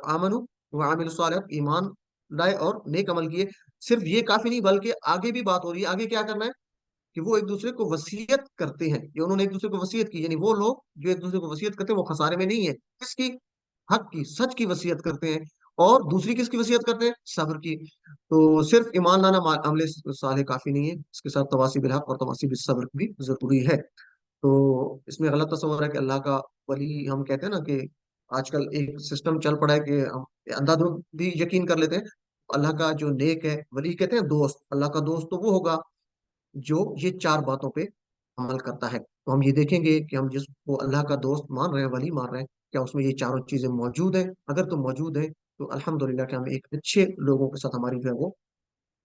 आमनु व आमिल सालेह, ईमान लाए और नेक अमल किए, सिर्फ ये काफी नहीं, बल्कि आगे भी बात हो रही है। आगे क्या करना है कि वो एक दूसरे को वसीयत करते हैं। ये उन्होंने एक दूसरे को वसीयत की, यानी वो लोग जो एक दूसरे को वसीयत करते हैं वो खसारे में नहीं है। किसकी? हक की, सच की वसीयत करते हैं। और दूसरी किसकी वसीयत करते हैं? सब्र की। तो सिर्फ ईमान लाना अमले साले काफी नहीं है, इसके साथ तवासी बिल हक और तवासी बिल सब्र भी जरूरी है। तो इसमें गलत तस्वर है कि अल्लाह का वली हम कहते हैं ना, कि आजकल एक सिस्टम चल पड़ा है कि हम अंधाधुंध भी यकीन कर लेते हैं। अल्लाह का जो नेक है वली, कहते हैं दोस्त, अल्लाह का दोस्त तो वो होगा जो ये चार बातों पे अमल करता है। तो हम ये देखेंगे कि हम जिसको अल्लाह का दोस्त मान रहे हैं, वली मान रहे हैं, क्या उसमें ये चारों चीजें मौजूद है। अगर तो मौजूद है तो अल्हम्दुलिल्लाह कि हम एक अच्छे लोगों के साथ हमारी जो है वो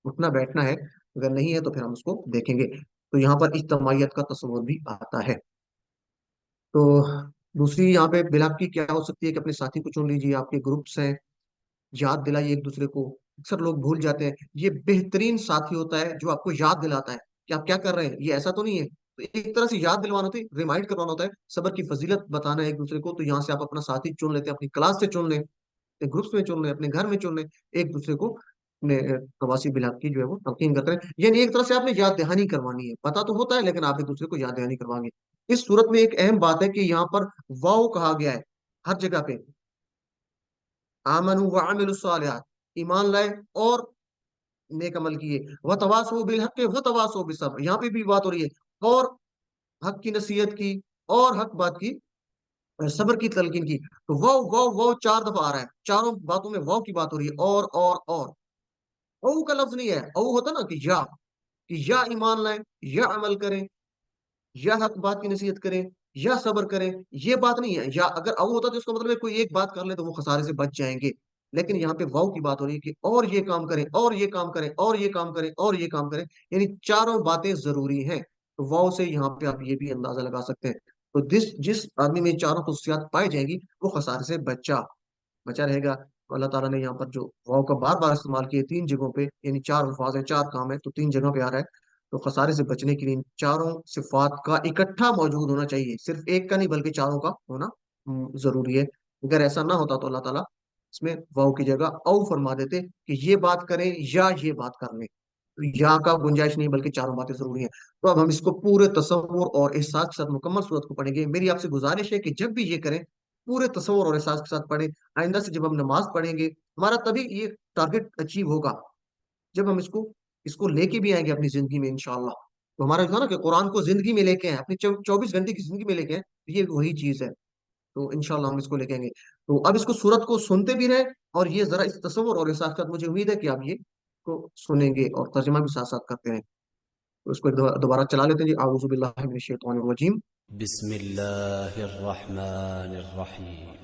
उठना बैठना है। अगर नहीं है तो फिर हम उसको देखेंगे। तो यहाँ पर इज्तमाइयत का तस्वर भी आता है। तो दूसरी यहाँ पे बिलाप की क्या हो सकती है कि अपने साथी को चुन लीजिए, आपके ग्रुप्स हैं, याद दिलाइए एक दूसरे को। अक्सर लोग भूल जाते हैं, ये बेहतरीन साथी होता है जो आपको याद दिलाता है कि आप क्या कर रहे हैं, ये ऐसा तो नहीं है। तो एक तरह से याद दिलवाना होता है, रिमाइंड करवाना होता है, सबर की फजीलत बताना है एक दूसरे को। तो यहाँ से आप अपना साथी चुन लेते हैं, अपनी क्लास से चुन लें, अपने ग्रुप्स में चुन लें, अपने घर में चुन लें, एक दूसरे को अपने प्रवासी बिलाप की जो है वो तलकीन करते हैं। यानी एक तरह से आपने याद दहानी करवानी है, पता तो होता है लेकिन आप एक दूसरे को याद दहानी करवाएंगे। इस सूरत में एक अहम बात है कि यहाँ पर वाव कहा गया है हर जगह पे। आमनु व अमिलु सालिहात, ईमान लाए और नेक अमल किए। व तवासो बिल हक, व तवासो बिसब्र, यहाँ पे भी बात हो रही है। और हक की नसीहत की और हक बात की, सब्र की तलकीन की। तो वो चार दफा आ रहा है, चारों बातों में वाव की बात हो रही है। और औ का लफ्ज नहीं है। औ होता ना कि या ईमान लाए, या अमल करें, या हक बात की नसीहत करें, या सब्र करें। ये बात नहीं है। या अगर औ होता तो इसका मतलब है कोई एक बात कर ले तो वो खसारे से बच जाएंगे। लेकिन यहाँ पे वाव की बात हो रही है कि और ये काम करें, और ये काम करें, और ये काम करें, और ये काम करें, यानी चारों बातें जरूरी हैं। तो वाव से यहाँ पे आप ये भी अंदाजा लगा सकते हैं। तो जिस जिस आदमी में चारों खसूसियात पाई जाएगी वो खसारे से बचा बचा रहेगा। तो अल्लाह ताला ने यहाँ पर जो वाव का बार बार इस्तेमाल किए तीन जगहों पे, यानी चार अल्फाज है, चार काम है, तो तीन जगह पे आ रहा है। तो खसारे से बचने के लिए इन चारों सिफात का इकट्ठा मौजूद होना चाहिए, सिर्फ एक का नहीं बल्कि चारों का होना जरूरी है। अगर ऐसा ना होता तो अल्लाह ताला इसमें वाव की जगह औ फरमा देते कि ये बात करें या ये बात कर लें। तो या का गुंजाइश नहीं, बल्कि चारों बातें जरूरी हैं। तो अब हम इसको पूरे तसव्वुर और एहसास के साथ मुकम्मल सूरत को पढ़ेंगे। मेरी आपसे गुजारिश है कि जब भी ये करें पूरे तसव्वुर और एहसास के साथ पढ़ें। आइंदा से जब हम नमाज पढ़ेंगे, हमारा तभी ये टारगेट अचीव होगा जब हम इसको इसको लेके भी आएंगे अपनी जिंदगी में इंशाअल्लाह। तो हमारा जो है ना कि कुरान को जिंदगी में लेके आए, अपनी 24 घंटे की जिंदगी में लेके आए, ये वही चीज है। तो इंशाल्लाह हम इसको लेके आएंगे। तो अब इसको सूरत को सुनते भी रहे, और ये जरा इस तस्वुर और एहसास के साथ मुझे उम्मीद है कि आप ये को सुनेंगे और तर्जमा भी साथ साथ करते हैं। तो इसको एक दोबारा चला लेते हैं जी। आऊज़ु बिल्लाहि मिनश शैतानिर रजीम। बिस्मिल्लाहिर्रहमानिर्रहीम।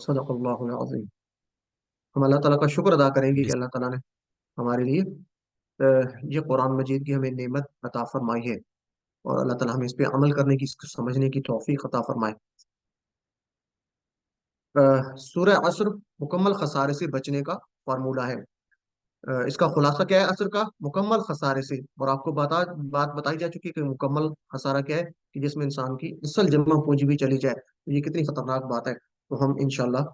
सदक़ल्लाहुल अज़ीम। हम अल्लाह ताला का शुक्र अदा करेंगे कि अल्लाह ताला ने हमारे लिए ये कुरान मजीद की हमें नेमत अता फरमाई है, और अल्लाह ताला हमें इस पे अमल करने की, इसको समझने की तौफीक अता फरमाए। सूरह असर मुकम्मल खसारे से बचने का फार्मूला है। इसका खुलासा क्या है? असर का मुकम्मल खसारे से। और आपको बात बताई जा चुकी है कि मुकम्मल खसारा क्या है, कि जिसमें इंसान की असल जमा पूंजी भी चली जाए। तो ये कितनी खतरनाक बात है। तो हम इंशाल्लाह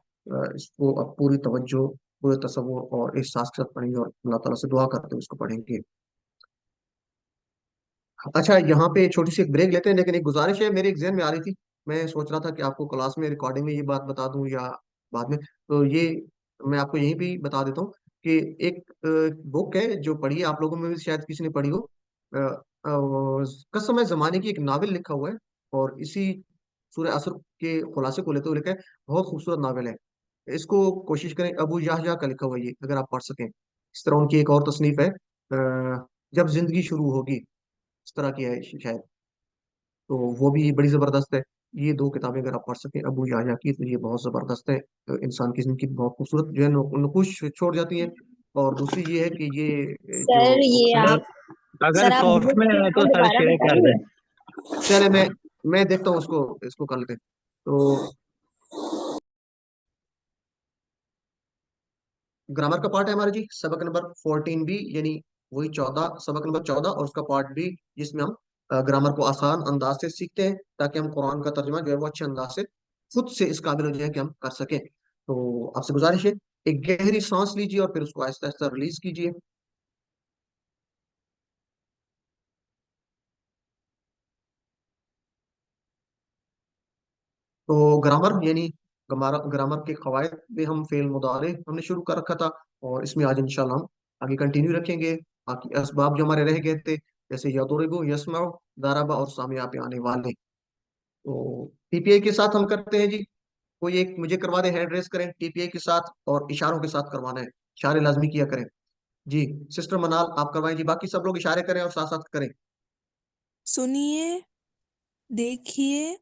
इसको अब पूरी तवज्जो, पूरे तसव्वुर और एहसास के साथ पढ़ेंगे, और अल्लाह ताला से दुआ करते हुए इसको पढ़ेंगे। अच्छा, यहाँ पे छोटी सी एक ब्रेक लेते हैं, लेकिन एक गुजारिश है मेरे एग्जाम में आ रही थी। मैं सोच रहा था कि आपको क्लास में रिकॉर्डिंग में ये बात बता दूं या बाद में। तो ये मैं आपको यहीं भी बता देता हूँ कि एक बुक है जो पढ़ी है आप लोगों में भी, शायद किसी ने पढ़ी हो, कसम जमाने की एक नावल लिखा हुआ है, और इसी सूरह असर के खुलासे को लेते हुए लिखा है। बहुत खूबसूरत नावल है। इसको कोशिश करें, अबू याहया का लिखा हुआ है ये, अगर आप पढ़ सकें। इस तरह उनकी एक और तसनीफ है, जब जिंदगी शुरू होगी, इस तरह की है शायद। तो वो भी बड़ी जबरदस्त है। ये दो किताबें अगर आप पढ़ सकें अबू याहया की, तो ये बहुत जबरदस्त है। इंसान की जिंदगी बहुत खूबसूरत जो है नकुश छोड़ जाती है। और दूसरी ये है कि ये जो सर ये असल, आप अगर सर आप खौफ बुक में के है तो नाम सर दोबारा शेयर कर बताएंगे? दे। चले मैं देखता हूँ उसको, इसको कर लेते हैं। तो ग्रामर का पार्ट है हमारा जी, सबक नंबर 14 भी, यानी वही 14, सबक नंबर 14 और उसका पार्ट भी, जिसमें हम ग्रामर को आसान अंदाज से सीखते हैं, ताकि हम कुरान का तर्जुमा जो है वो अच्छे अंदाज से खुद से इस काबिल हो जाए कि हम कर सकें। तो आपसे गुजारिश है, एक गहरी सांस लीजिए और फिर उसको आहिस्ता आहिस्ता रिलीज कीजिए। तो ग्रामर यानी ग्रामर के कवायद में हम फेल मुदारे हमने शुरू कर रखा था, और इसमें आज इंशाल्लाह हम आगे कंटिन्यू रखेंगे। बाकी असबाब जो हमारे रह गए थे, जैसे यदुरिबु, यस्मउ, दरबा और सामिया पे आने वाले। तो टीपीआई के साथ हम करते हैं जी। कोई एक मुझे करवा दे, हैंड रेस करें टीपीआई के साथ, और इशारों के साथ करवाना है, इशारे लाजमी किया करें। जी, सिस्टर मनाल आप करवाएं जी, बाकी सब लोग इशारे करें और साथ साथ करें। सुनिए, देखिए,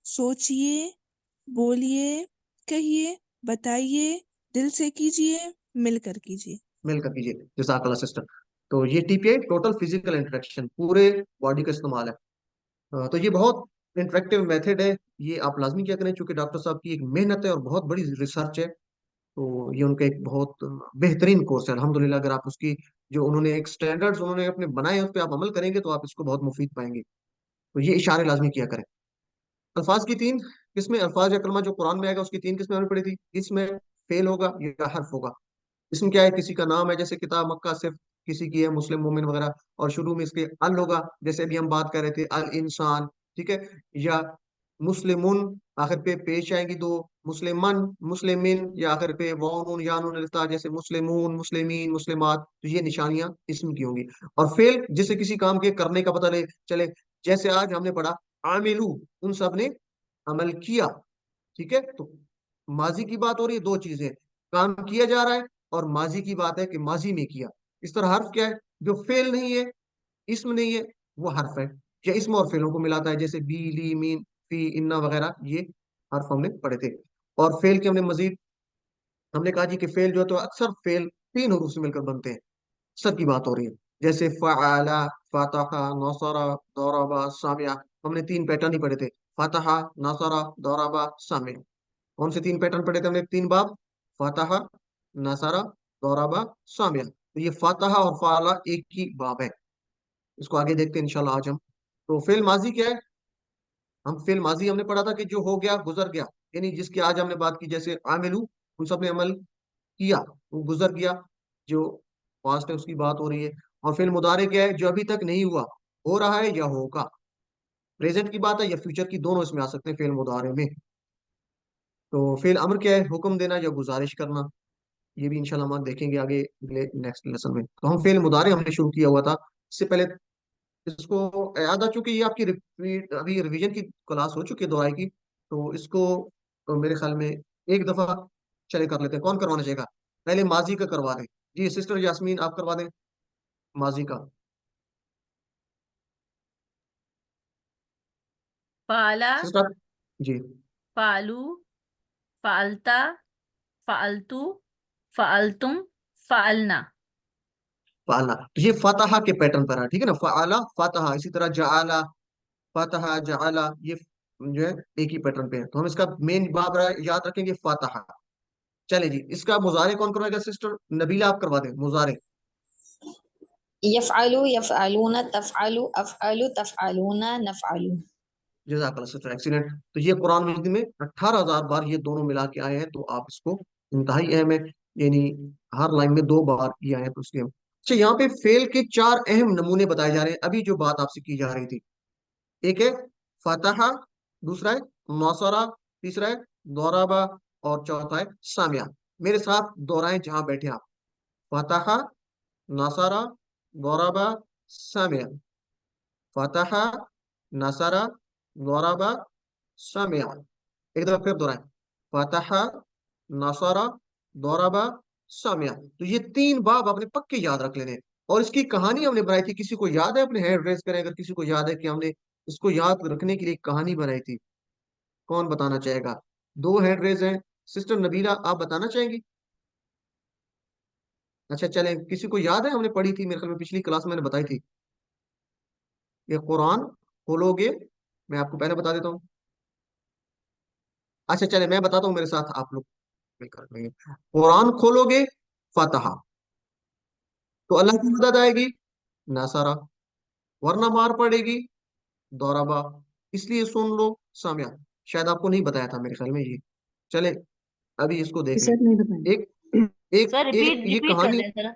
सोचिए, बोलिए, कहिए, बताइए, दिल से कीजिए, मिलकर कीजिए। मिलकर कीजिए, जज़ाकल्लाह सिस्टर। तो ये टीपीआई टोटल फिजिकल इंटरेक्शन, पूरे बॉडी का इस्तेमाल है। तो ये बहुत इंटरेक्टिव मेथड है। ये आप लाजमी क्या करें, चूंकि डॉक्टर साहब की एक मेहनत है और बहुत बड़ी रिसर्च है। तो ये उनका एक बहुत बेहतरीन कोर्स है अल्हम्दुलिल्लाह। अगर आप उसकी जो उन्होंने एक स्टैंडर्ड्स उन्होंने अपने बनाए हैं, उस पर आप अमल करेंगे तो आप इसको बहुत मुफीद पाएंगे। तो ये इशारे लाजमी किया करें। अल्फाज की तीन किस्में, अल्फाज या कलमा जो कुरान में आएगा उसकी तीन किस्में हमने पढ़ी थी। इसमें फेल होगा या हर्फ होगा। इसमें क्या है, किसी का नाम है, जैसे किताब मक्का, सिर्फ किसी की है, मुस्लिम मोमिन वगैरह, और शुरू में इसके अल होगा, जैसे अभी हम बात कर रहे थे अल इंसान, ठीक है। या मुस्लिमुन, आखिर पे पेश आएंगी दो, मुस्लिमन, मुस्लिमिन, या आखिर पे वाउ नून या नून अलिफ ता, जैसे मुस्लिमून, मुस्लिमीन, मुस्लिमात। तो ये निशानियां इसम की होंगी। और फेल जिसे किसी काम के करने का पता चले, जैसे आज हमने पढ़ा आमिलू, उन सब ने अमल किया, ठीक है। तो माजी की बात हो रही है, दो चीजें, काम किया जा रहा है, और माजी की बात है कि माजी में किया। इस तरह हर्फ क्या है, जो फेल नहीं है, इसम नहीं है, वो हर्फ है। या इसम और फेलों को मिलाता है, जैसे बी, ली, मीन, फी, इन्ना वगैरह, ये हर्फ हमने पढ़े थे। और फेल के हमने मजीद हमने कहा जी कि फेल जो है, तो अक्सर फेल तीन हरूफ से मिलकर बनते हैं। अक्सर की बात हो रही है, जैसे फ़अला, फ़तहा, नसरा, दरबा, सामिया। हमने तीन पैटर्न ही पढ़े थे, फतहा, नसरा, दरबा, सामिया। कौन से तीन पैटर्न पढ़े थे हमने, तीन बाब, फतहा, नसरा, दौराबा, सामिया। तो ये फतहा और फाला एक ही बाब है। इसको आगे देखते हैं इंशाल्लाह आज हम। तो फेल माजी क्या है, हम फेल माजी हमने पढ़ा था कि जो हो गया, गुजर गया, यानी जिसकी आज हमने बात की, जैसे आमिलू, उन सब ने अमल किया, वो गुजर गया। जो पास्ट है उसकी बात हो रही है। और फेल मुदारे क्या है, जो अभी तक नहीं हुआ, हो रहा है या होगा। प्रेजेंट की बात है या फ्यूचर की, दोनों इसमें आ सकते हैं फेल मुदारे में। तो फेल अमर क्या है, हुक्म देना या गुजारिश करना। ये भी इंशाल्लाह हम देखेंगे आगे नेक्स्ट लेसन में। तो हम फेल मुदारे हमने शुरू किया हुआ था। इससे पहले इसको याद आ चुकी, ये आपकी अभी रिवीजन की क्लास हो चुकी है दोहराई की। तो इसको तो मेरे ख्याल में एक दफा चले कर लेते हैं। कौन करवाना चाहेगा, पहले माजी का करवा दें। जी सिस्टर यास्मीन आप करवा दें माजी का। फाला, सिस्टर जी। फालू, फालता, फालतू, फालतुम, फालना। फाला, तो ये फतहा के पैटर्न पर है, ठीक है ना। फाला, फतहा, इसी तरह जाला, फतहा, जाला, ये जो है एक ही पैटर्न पे है। तो हम इसका मेन बाब याद रखेंगे, फतहा। चले जी, इसका मुजारे कौन करवाएगा, सिस्टर नबीला आप करवा दें मुजारे। यफ़अलु, यफ़अलून, तफ़अलु, अफ़अलु, तफ़अलून, नफ़अलु। जज़ाकल्लाह सिस्टर, एक्सीलेंट। तो ये कुरान मजीद में 18,000 बार ये दोनों मिला के आए हैं, तो आप इसको, इंतहाई अहम है, यानी हर लाइन में दो बार ये आए हैं, तो उसके अच्छा यहाँ पे फेल के चार अहम नमूने बताए जा रहे हैं, अभी जो बात आपसे की जा रही थी। एक है फतहा, दूसरा है नौसरा, तीसरा है दौराबा, और चौथा है सामिया। मेरे साथ दोहराएं जहां बैठे आप। फतहा, नसरा, दरबा, समिया। फतहा, नसरा, दरबा, समिया। एक दफा फिर दोहराएं। फतहा, नसरा, दरबा, समिया। तो ये तीन बाब आपने पक्के याद रख लेने हैं। और इसकी कहानी हमने बनाई थी, किसी को याद है? अपने हैंड रेज करें अगर किसी को याद है कि हमने इसको याद रखने के लिए एक कहानी बनाई थी। कौन बताना चाहेगा? दो हैंड रेज हैं। सिस्टर नबीला, आप बताना चाहेंगी? अच्छा चलें, किसी को याद है? हमने पढ़ी थी, मेरे ख्याल में पिछली क्लास में मैंने बताई थी। ये कुरान खोलोगे, मैं आपको पहले बता देता हूँ। अच्छा चले, मैं बताता हूँ, मेरे साथ आप लोग मिलकर लेंगे। कुरान खोलोगे, फतहा, तो अल्लाह की मदद आएगी, नसरा। वरना मार पड़ेगी, दौराबा। इसलिए सुन लो, सामिया। शायद आपको नहीं बताया था मेरे ख्याल में ये। चले, अभी इसको देख लें। सर नहीं बताया। एक एक सर एक रिपीट ये रिपीट कर कहानी, दें जरा।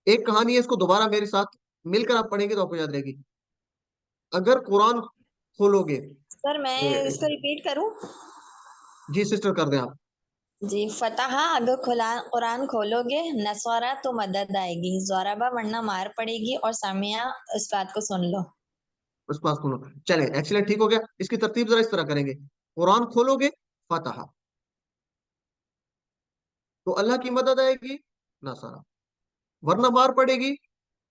एक कहानी है, इसको दोबारा मेरे साथ मिलकर आप पढ़ेंगे तो आपको याद रहेगी। अगर कुरान खोलोगे, सर मैं इसको रिपीट करूं? जी सिस्टर कर दें आप। जी, फतहा अगर खुला कुरान खोलोगे, नसवारा तो मदद आएगी, ज़ोराबा वरना मार पड़ेगी, और सामिया इस बात को सुन लो। उस पास सुनो। चले, एक्सीलेंट, ठीक हो गया। इसकी तरतीब जरा इस तरह करेंगे। कुरान खोलोगे, फतहा, तो अल्लाह की मदद आएगी, नसरा। वरना मार पड़ेगी,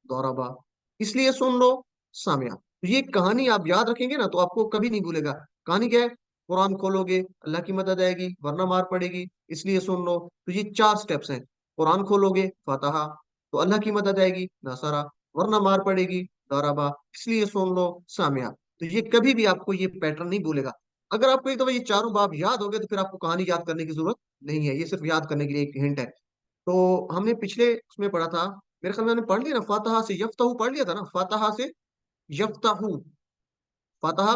दौराबा। इसलिए सुन लो, सामिया। तो ये कहानी आप याद रखेंगे ना तो आपको कभी नहीं भूलेगा। कहानी क्या है? कुरान खोलोगे, अल्लाह की मदद आएगी, वरना मार पड़ेगी, इसलिए सुन लो। तो ये चार स्टेप्स हैं। कुरान खोलोगे, फतहा, तो अल्लाह की मदद आएगी, नसरा, वरना मार पड़ेगी, दौराबा, इसलिए सुन लो, सामिया। तो ये कभी भी आपको ये पैटर्न नहीं भूलेगा। अगर आपको एक दफा ये चारों बाब याद हो गए तो फिर आपको कहानी याद करने की जरूरत नहीं है। ये सिर्फ याद करने के लिए एक हिंट है। तो हमने पिछले उसमें पढ़ा था, मेरे ख्याल में हमने पढ़ लिया ना, फातहा से यफ्ताहू पढ़ लिया था ना, फातहा से यफ्ताहू। फातहा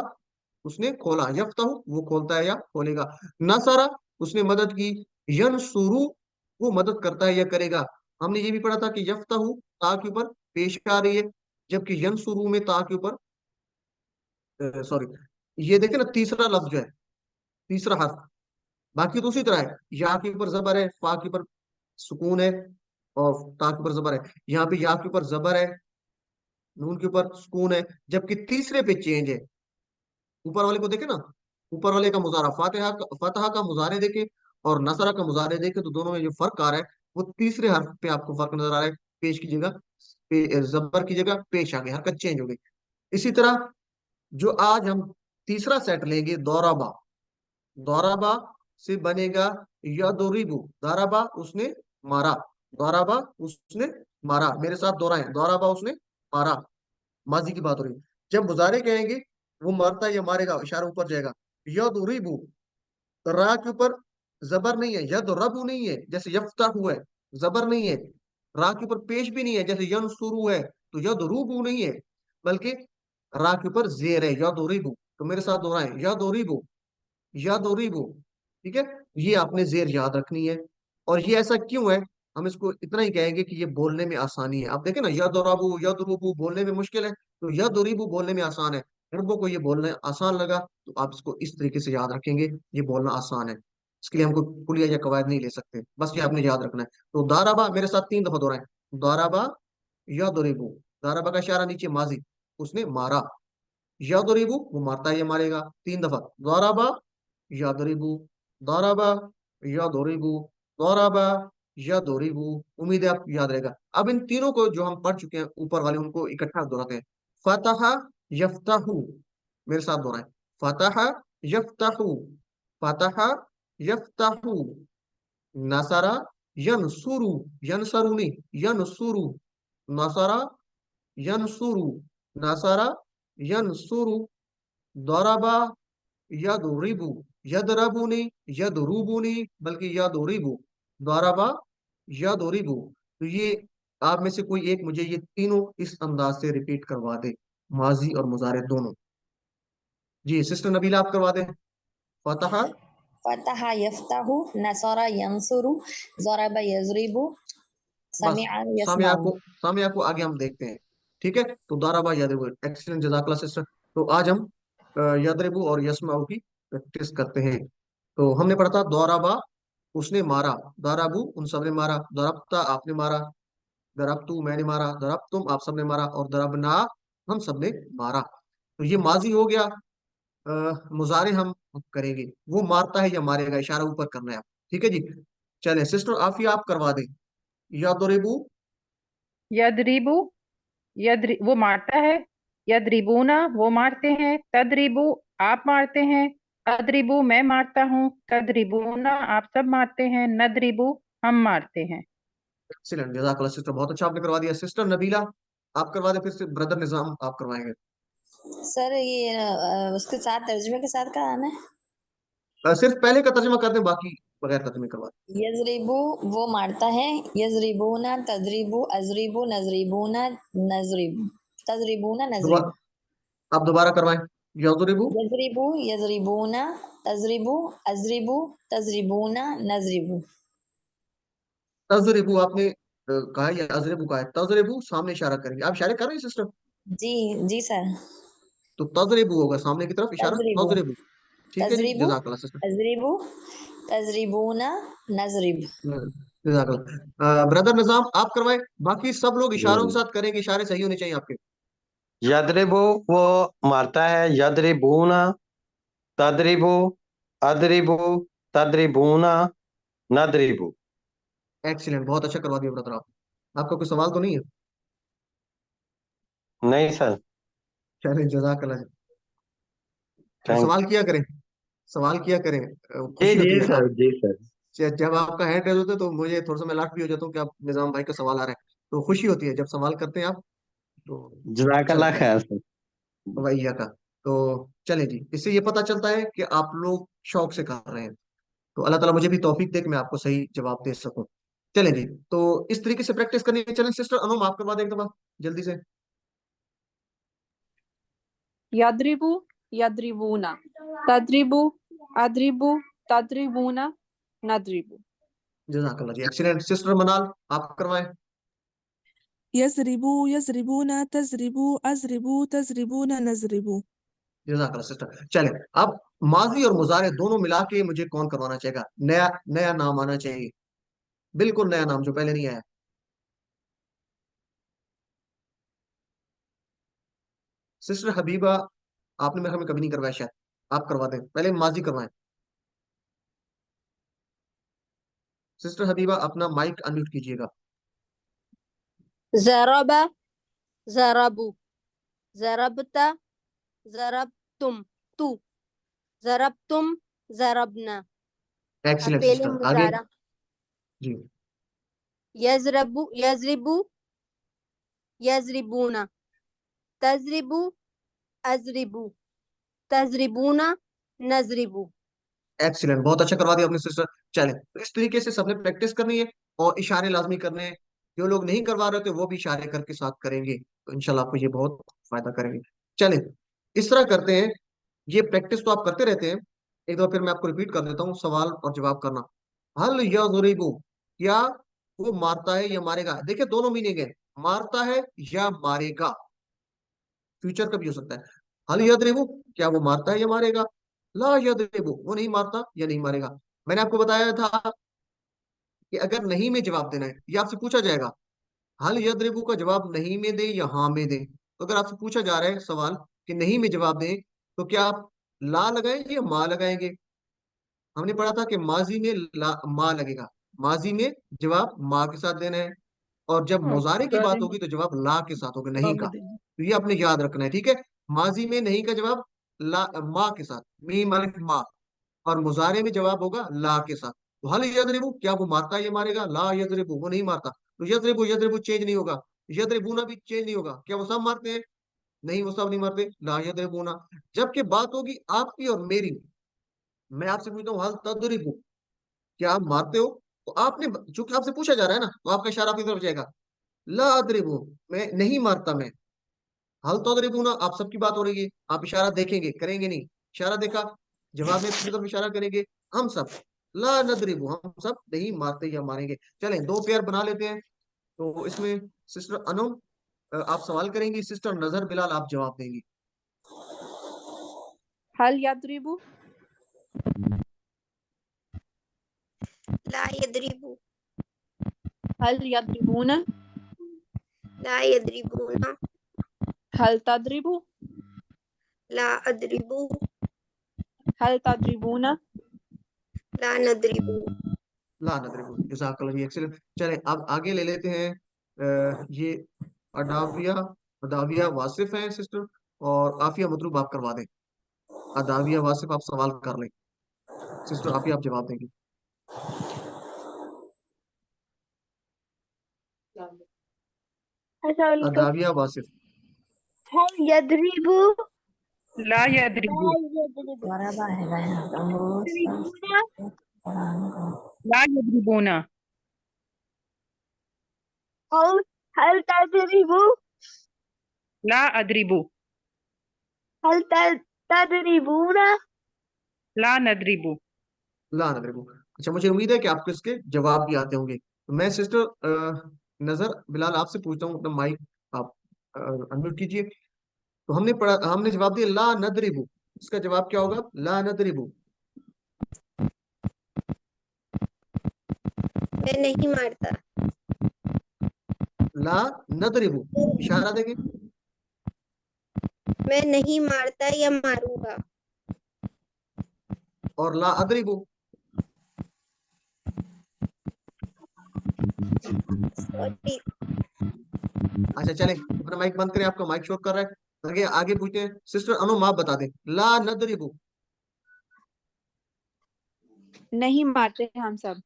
उसने खोला, यफ्ताहू वो खोलता है या खोलेगा। नसरा उसने मदद की, यनसुरु वो मदद करता है या करेगा। हमने ये भी पढ़ा था कि यफ्ताहू ता के ऊपर पेश आ रही है, जबकि यनसुरु में ता के ऊपर, सॉरी, ये देखे ना तीसरा लफ्ज जो है, तीसरा हर्फ। बाकी तो उसी तरह है, या के ऊपर जबर है, फा के ऊपर सुकून है, और ता के ऊपर जबर है। यहाँ पे या के ऊपर जबर है, नून के ऊपर सुकून है, जबकि तीसरे पे चेंज है। ऊपर वाले को देखे ना, ऊपर वाले का मुजारा फतहा का मुजारे देखे और नसरा का मुजारे देखे, तो दोनों में जो फर्क आ रहा है वो तीसरे हर्फ पे आपको फर्क नजर आ रहा है। पेश की जगह जबर की जगह पेश आ गई, हरकत चेंज हो गई। इसी तरह जो आज हम तीसरा सेट लेंगे, दौराबा। दौराबा से बनेगा यदरिबु। दौराबा उसने मारा, दौराबा उसने मारा। मेरे साथ दोहराएं, दौराबा उसने मारा। माजी की बात हो रही है। जब मुजारे कहेंगे वो मारता है या मारेगा, इशारा ऊपर जाएगा। यदरिबु, रा के ऊपर जबर नहीं है, यदरबु नहीं है जैसे यफ्ताहु है, जबर नहीं है। रा के ऊपर पेश भी नहीं है जैसे यनसुरु है, तो यदरुबु नहीं है, बल्कि रा के ऊपर जेर है, यदरिबु। तो मेरे साथ दोहराएं, यदरिबु, यदरिबु। ठीक है, ये आपने जेर याद रखनी है। और ये ऐसा क्यों है, हम इसको इतना ही कहेंगे कि ये बोलने में आसानी है। आप देखें ना, यदरबु यदरुबु बोलने में मुश्किल है, तो यदरिबु बोलने में आसान है। अरबों को ये बोलना आसान लगा, तो आप इसको इस तरीके से याद रखेंगे, ये बोलना आसान है। इसके लिए हमको कुलिया या कवायद नहीं ले सकते, बस ये आपने याद रखना है। तो दाराबा मेरे साथ 3 दफा दोहराएं, दाराबा यदरिबु। दाराबा का इशारा नीचे, माजी, उसने मारा। यदरिबु वो मारता है या मारेगा। 3 दफा, दाराबा यदरिबु, दाराबा यदरिबु, दाराबा यदरिबु। उम्मीद है आप याद रहेगा। अब इन तीनों को जो हम पढ़ चुके हैं ऊपर वाले, उनको इकट्ठा दोहराते हैं। फतहा, यफ्ताहु। मेरे साथ दोहराएं, फतहा, यफ्ताहु, फतहा, यफ्ताहु। नसरा, यनसुरु, यनसरु नहीं, यनसुरु। नसरा, यनसुरु, नसरा, यनसुरु। दरबा, यदरिबु, यदरबु नहीं, यदरुबु नहीं, बल्कि यदरिबु। दरबा, यदरिबु। तो ये आप में से कोई एक मुझे ये तीनों इस अंदाज से रिपीट करवा दे, माजी और मुजारे दोनों। जी सिस्टर नबीला, आप करवा दें। फतहा, फतहा यफ्ताहु, नसरा यंसुरु, ज़रबा यज़रिबु, बस समिअ सामिया यस्माउ। को, सामिया को आगे हम देखते हैं। ठीक है, तो दाराबा यादरिबु, एक्सीलेंट, जजाकल्ला सिस्टर। तो आज हम यादरिबु और यस्माउ की प्रैक्टिस करते हैं। तो हमने पढ़ा था, दौराबा उसने मारा, दाराबू उन सबने मारा, दरबता आपने मारा, दरब तू मैंने मारा, दरब तुम आप सबने मारा, और दरब ना हम सबने मारा। तो ये माजी हो गया। मुजारे हम करेंगे, वो मारता है या मारेगा, इशारा ऊपर करना है आप। ठीक है जी। चलें सिस्टर आफिया आप करवा दें। या दरिबू। यदरिबु, वो मारता है। यदरिबूना, वो मारते हैं। तदरिबु, आप मारते हैं। अदरिबु, मैं मारता हूँ। तदरिबूना, आप सब मारते हैं। नदरिबु, हम मारते हैं। एक्सीलेंट, जजाकल्लाह सिस्टर, बहुत अच्छा आपने करवा दिया। सिस्टर नबीला आप करवा दें, फिर से ब्रदर निजाम आप करवाएंगे। सर ये उसके साथ तर्जुमे के साथ कराना है। सिर्फ पहले का तर्जुमा कर दें, बाकी बगैर तर्जुमे करवा दें। यजरिबू, वो मारता है। यजरिबूना तजरिबू अजरिबू नजरिबूना नजरिबू तजरिबूना नजरिबू। दोबारा, आप दोबारा करवाएं। यदरिबू। यजरिबू यजरिबूना तजरिबू अजरिबू तजरिबूना नजरिबू। तजरिबू आपने कहा है, या अजरिबू कहा है? तजरिबू सामने इशारा करेंगे, आप इशारे कर रहे हैं सिस्टर? जी जी सर। तो तजरिबू होगा सामने की तरफ इशारा, तजरिबू तजरिबू। ठीक है जी, तजरिबू जजाकल्लाह सिस्टर। अजरिबू तजरिबूना नजरिबू। जजाकल्लाह। ब्रदर निजाम आप करवाएं, बाकी सब लोग इशारों के जी। साथ करेंगे, इशारे सही होने चाहिए आपके। यदरिबु, वो मारता है। यदरिबूना, तदरिबु, अदरिबु, तदरिबूना, नदरिबु। एक्सीलेंट, बहुत अच्छा करवा दिया ब्रदर आप। आपका कोई सवाल तो नहीं है? नहीं सर। चलिए जजाकल्लाह। तो थैंक सवाल किया करें, सवाल किया करें, जी खुशी जी होती है सर, आप। जी सर। जब आपका हैंड रेज होता है तो मुझे थोड़ा सा मैं अलर्ट भी हो जाता हूँ कि आप निजाम भाई का सवाल आ रहा है, तो खुशी होती है जब सवाल करते हैं आप। तो अच्छा जज़ाकल्लाह लगता है। खैर सर। भैया का। तो चलें जी, इससे ये पता चलता है कि आप लोग शौक से कर रहे हैं। तो अल्लाह ताला मुझे भी तौफीक दे कि मैं आपको सही जवाब दे सकूं। चलें जी, तो इस तरीके से प्रैक्टिस करनी है। चलें सिस्टर अनुम आप करवा दें एक दफा जल्दी से। यद्रिबु यद्रिबूना तद्रिबु अद्रिबु तद्रिबूना नद्रिबु। जजाकल्लाह जी, एक्सीलेंट। सिस्टर मनाल आप करवाएं। यजरिबू यजरिबूना तजरिबू अजरिबू तजरिबूना नजरिबू। जजाकल्लाह सिस्टर। चलें, अब माजी और मुजारे दोनों मिला के मुझे कौन करवाना चाहेगा? नया नया नाम आना चाहिए, बिल्कुल नया नाम जो पहले नहीं आया। सिस्टर हबीबा आपने मेरे हमें कभी नहीं करवाया शायद, आप करवा दें, पहले माजी करवाएं। सिस्टर हबीबा अपना माइक अनम्यूट कीजिएगा। ज़रबा ज़रबू ज़रबता ज़रबतुम तू ज़रबतुम ज़रबना। एक्सीलेंट फेल सिस्टर, आगे मुजारा। जी। यज़रबू यज़रिबू यज़रिबूना तज़रिबू अज़रिबू तज़रिबूना नज़रिबू। एक्सीलेंट, बहुत अच्छा करवा दिया आपने सिस्टर। चलें, तो इस तरीके से सबने प्रैक्टिस करनी है और इशारे लाजमी करने हैं। जो लोग नहीं करवा रहे थे वो भी इशारे करके साथ करेंगे, तो इंशाल्लाह आपको ये बहुत फायदा करेंगे। चलें, इस तरह करते हैं। ये प्रैक्टिस तो आप करते रहते हैं, एक बार फिर मैं आपको रिपीट कर देता हूँ, सवाल और जवाब करना। हल यज़रिबु, क्या वो मारता है या मारेगा? देखिए दोनों मीनिंग है, मारता है या मारेगा, फ्यूचर का भी हो सकता है। हल यद्रिबु, क्या वो मारता है या मारेगा? ला यद्रिबु, वो नहीं मारता या नहीं मारेगा। मैंने आपको बताया था कि अगर नहीं में जवाब देना है, ये आपसे पूछा जाएगा, हल यद्रिबु का जवाब नहीं में दे या हाँ में दे। तो अगर आपसे पूछा जा रहा है सवाल कि नहीं में जवाब दें, तो क्या आप ला लगाएंगे या माँ लगाएंगे? हमने पढ़ा था कि माजी में माँ लगेगा, माजी में जवाब माँ के साथ देना है, और जब मुजारे की बात होगी तो जवाब ला के साथ होगा, नहीं का। तो ये आपने याद रखना है, ठीक है। माजी में नहीं का जवाब ला, माँ के साथ, मीम अलिफ माँ, और मुजारे में जवाब होगा ला के साथ। तो हल यजरिबु, क्या वो मारता है या मारेगा? ला यजरिबु, वो नहीं मारता। तो यजरिबु यजरिबु चेंज नहीं होगा, यजरिबुना भी चेंज नहीं होगा। क्या वो सब मारते हैं? नहीं, वो सब नहीं मारते। ला यजरिबुना। जबकि बात होगी आपकी और मेरी, मैं आपसे पूछता हूँ हल तदरिबु, क्या आप मारते हो? तो आपने, चूंकि आपसे पूछा जा रहा है ना, तो आपका इशारा आपकी तरफ जाएगा। ला अदरिबु, मैं नहीं मारता मैं। हल तो अदरिबू ना, आप सबकी बात हो रही है, आप इशारा देखेंगे, करेंगे नहीं। इशारा देखा, जवाब में अपनी तरफ इशारा करेंगे। हम सब ला नदरिबू, हम सब नहीं मारते या मारेंगे। चलें, दो पेयर बना लेते हैं। तो इसमें सिस्टर अनुम आप सवाल करेंगी, सिस्टर नजर बिलाल आप जवाब देंगी। हल यद्रिबु ला यद्रिबू हल यद्रिबूना ला यद्रिबूना हल तद्रिबू ला अद्रिबू हल तद्रिबूना ला नद्रिबू ला नदरिबु, जज़ाकल्लाह, एक्सीलेंट। चले अब आगे ले लेते हैं। ये अदाविया, अदाविया वासिफ हैं सिस्टर, और आफिया मतलूब आप करवा दें। अदाविया वासिफ आप सवाल कर लें। सिस्टर आफिया आप जवाब देंगी। अदाविया वासिफ। हल यद्रिबू ला यद्रिबू ज़रबा है यहाँ तो वो यद्रिबूना कुरान को। ला यद्रिबूना हल हल तद्रिबू ला अद्रिबू हल तद्रिबूना ला नद्रिबू। ला नदरिबु। अच्छा, मुझे उम्मीद है कि आपको इसके जवाब भी आते होंगे। तो मैं सिस्टर नजर बिलाल आपसे पूछता हूँ, अपना माइक आप अनम्यूट कीजिए। तो हमने पढ़ा, हमने जवाब दिया ला नदरिबु, इसका जवाब क्या होगा? ला नदरिबु। मैं नहीं मारता ला नदरिबु, इशारा देंगे। मैं नहीं मारता या मारूंगा और ला अदरिबु। सॉरी अच्छा चले, अपना माइक बंद करें, आपका माइक शो कर रहा है। आगे आगे पूछते हैं सिस्टर अनुम, आप बता दें ला नदरिबु। नहीं मारते हम सब।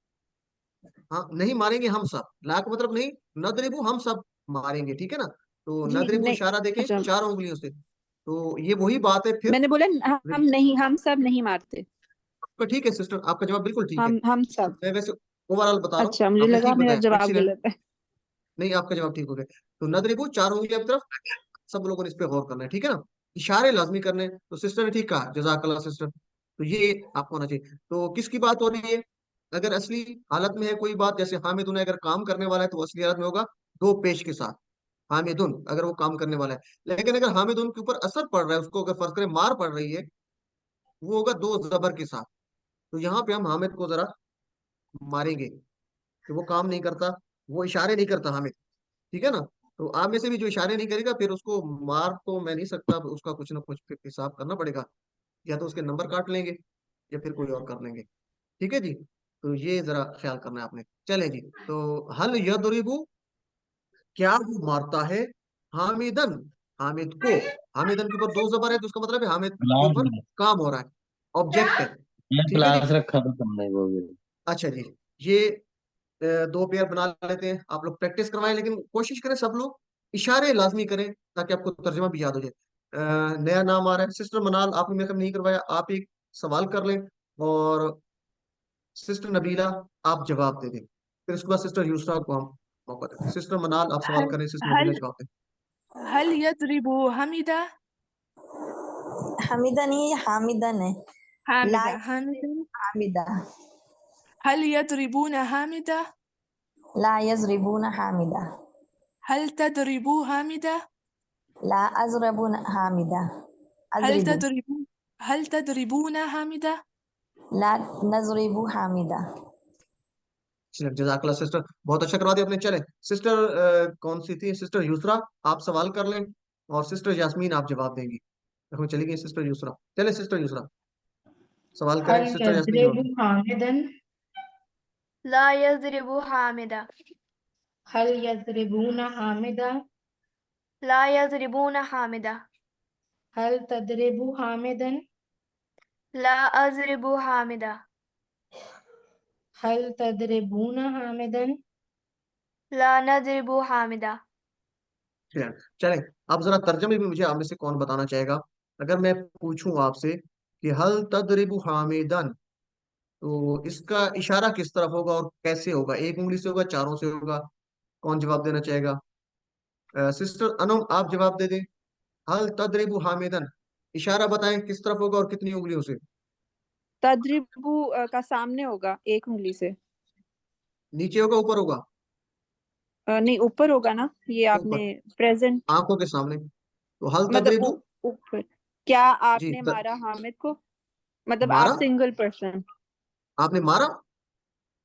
हाँ, नहीं मारेंगे हम सब, ला का मतलब नहीं, नदरिबु हम सब मारेंगे, ठीक है ना। तो जी नदरिबु नहीं। इशारा देखें अच्छा, चारों उंगलियों से। तो ये वही बात है फिर। मैंने बोला हम नहीं, हम सब नहीं मारते। आपका ठीक है सिस्टर, आपका जवाब बिल्कुल ठीक है। हम सब। मैं वैसे ओवरऑल बता रहा हूँ, अच्छा, मुझे आपने लगा ठीक मेरा बताया, जवाब एक्सीलेंट। गलत है। नहीं, आपका जवाब ठीक हो गया। तो नदरिबु चारों उंगलियों की तरफ, सब लोगों ने इस पे गौर करना है, ठीक है ना। इशारे लाजमी करने हैं। तो सिस्टर ने ठीक कहा, जजाकल्लाह सिस्टर। तो ये आपको होना चाहिए। तो किसकी बात हो रही है? अगर असली हालत में है कोई बात, जैसे हामिदुन अगर काम करने वाला है तो असली हालत में होगा दो पेश के साथ, हामिदुन अगर वो काम करने वाला है। लेकिन अगर हामिदुन के ऊपर असर पड़ रहा है, उसको अगर फर्ज करें मार पड़ रही है, वो होगा दो जबर के साथ। तो यहाँ पे हम हामिद को जरा मारेंगे कि वो काम नहीं करता, वो इशारे नहीं करता हामिद, ठीक है ना। तो आप में से भी जो इशारे नहीं करेगा, फिर उसको मार तो मैं नहीं सकता, उसका कुछ ना कुछ फिर हिसाब करना पड़ेगा। या तो उसके नंबर काट लेंगे, या फिर कोई और कर लेंगे, ठीक है जी। तो ये जरा ख्याल करना है आपने। चले जी, तो हल यदरिबु, क्या वो मारता है हामिदन, हामिद को। हामिदन के ऊपर दो जबर है, तो उसका मतलब है हामिद के क्लास ऊपर काम हो रहा है, ऑब्जेक्ट है, ये ठीक है जी। क्लास रखा था तुमने वो भी। अच्छा जी, ये दो पेयर बना लेते हैं। आप लोग प्रैक्टिस करवाएं, लेकिन कोशिश करें सब लोग इशारे लाजमी करें, ताकि आपको तर्जुमा भी याद हो जाए। नया नाम आ रहा है सिस्टर मनाल, आपने मेरे को नहीं करवाया, आप एक सवाल कर लें, और सिस्टर नबीला आप जवाब दे दें। फिर उसके बाद सिस्टर यूसरा को हम मौका देते हैं। सिस्टर मनाल आप सवाल हल करें, सिस्टर हल नबीला जवाब दें। हल यद्रिबु हमिदा हमीदा नहीं, हामिदन है। ला हामिदा हामिदा हामिदा। हल यद्रिबूना हामिदा ला यजरिबून हामिदा। हल तद्रिबू हामिदा ला अजरबून हामिदा। हल अजरिबू। तद्रिबू हल तद्रिबूना हामिदा ला नजरिबू हामिदा। चलिए, जजाकल्लाह सिस्टर, बहुत अच्छा करवा दिया आपने। चले सिस्टर कौन सी थी? सिस्टर यूसरा आप सवाल कर लें, और सिस्टर यास्मीन आप जवाब देंगी। देखो चली गई सिस्टर यूसरा। चले सिस्टर यूसरा सवाल करें, हल सिस्टर यास्मीन यज़रिबु जवाब। हामिदन ला यज़रिबु हामिदा हल यज़रिबून हामिदा ला यज़रिबून हामिदा हल तदरिबु हामिदन ला अज़रिबु हामिदा हल तदरिबून हामिदन ला नज़रिबु हामिदा। चलें चलें, अब जरा तर्जमे भी मुझे आप में से कौन बताना चाहेगा? अगर मैं पूछूं आपसे कि हल तदरिबु हामिदन, तो इसका इशारा किस तरफ होगा और कैसे होगा? एक उंगली से होगा, चारों से होगा? कौन जवाब देना चाहेगा? सिस्टर अनम आप जवाब दे दें। हल तदरिबु हामिदन, इशारा बताएं किस तरफ होगा और कितनी उंगलियों से? तद्रिबू का सामने होगा एक उंगली से। नीचे होगा, ऊपर होगा? नहीं, ऊपर होगा ना, ये आपने ऊपर, प्रेजेंट। आंखों के सामने। तो हल मतलब तदरिबु। ऊपर। क्या जी आपने मारा हामिद को? मतलब आप मारा, सिंगल पर्सन। आपने मारा?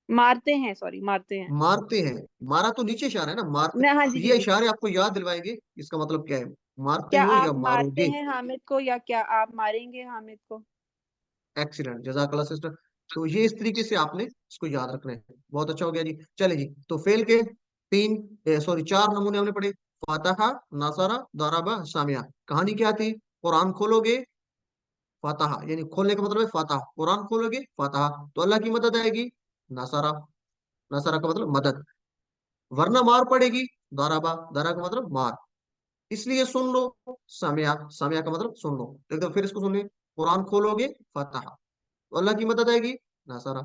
मारते हैं, सॉरी, मारते हैं। मारते हैं, मारा तो नीचे इशारा है ना, मारते। हाँ तो जी, जी, ये जी। इशारे आपको याद दिलवाएंगे इसका मतलब क्या है, मारते क्या हो या आप मारते मारोगे। हैं हामिद को, या क्या आप मारेंगे हामिद को? एक्सीलेंट, जजाकल्ला सिस्टर। तो ये इस तरीके से आपने इसको याद रखना है। बहुत अच्छा हो गया जी। चले जी, तो फेल के तीन, सॉरी, चार नमूने हमने पढ़े। फातहा, नासारा, दराबा, सामिया। कहानी क्या थी? कुरान खोलोगे, फातहा यानी खोलने का मतलब है फातहा, कुरान खोलोगे फातहा तो अल्लाह की मदद आएगी। नासारा, नासारा का मतलब मदद। वरना मार पड़ेगी, दराबा, दरा का मतलब मार। इसलिए सुन लो, सामिया, सामिया का मतलब सुन लो। एकदम फिर इसको सुनिए, कुरान खोलोगे फातहा तो अल्लाह की मदद आएगी, नासारा।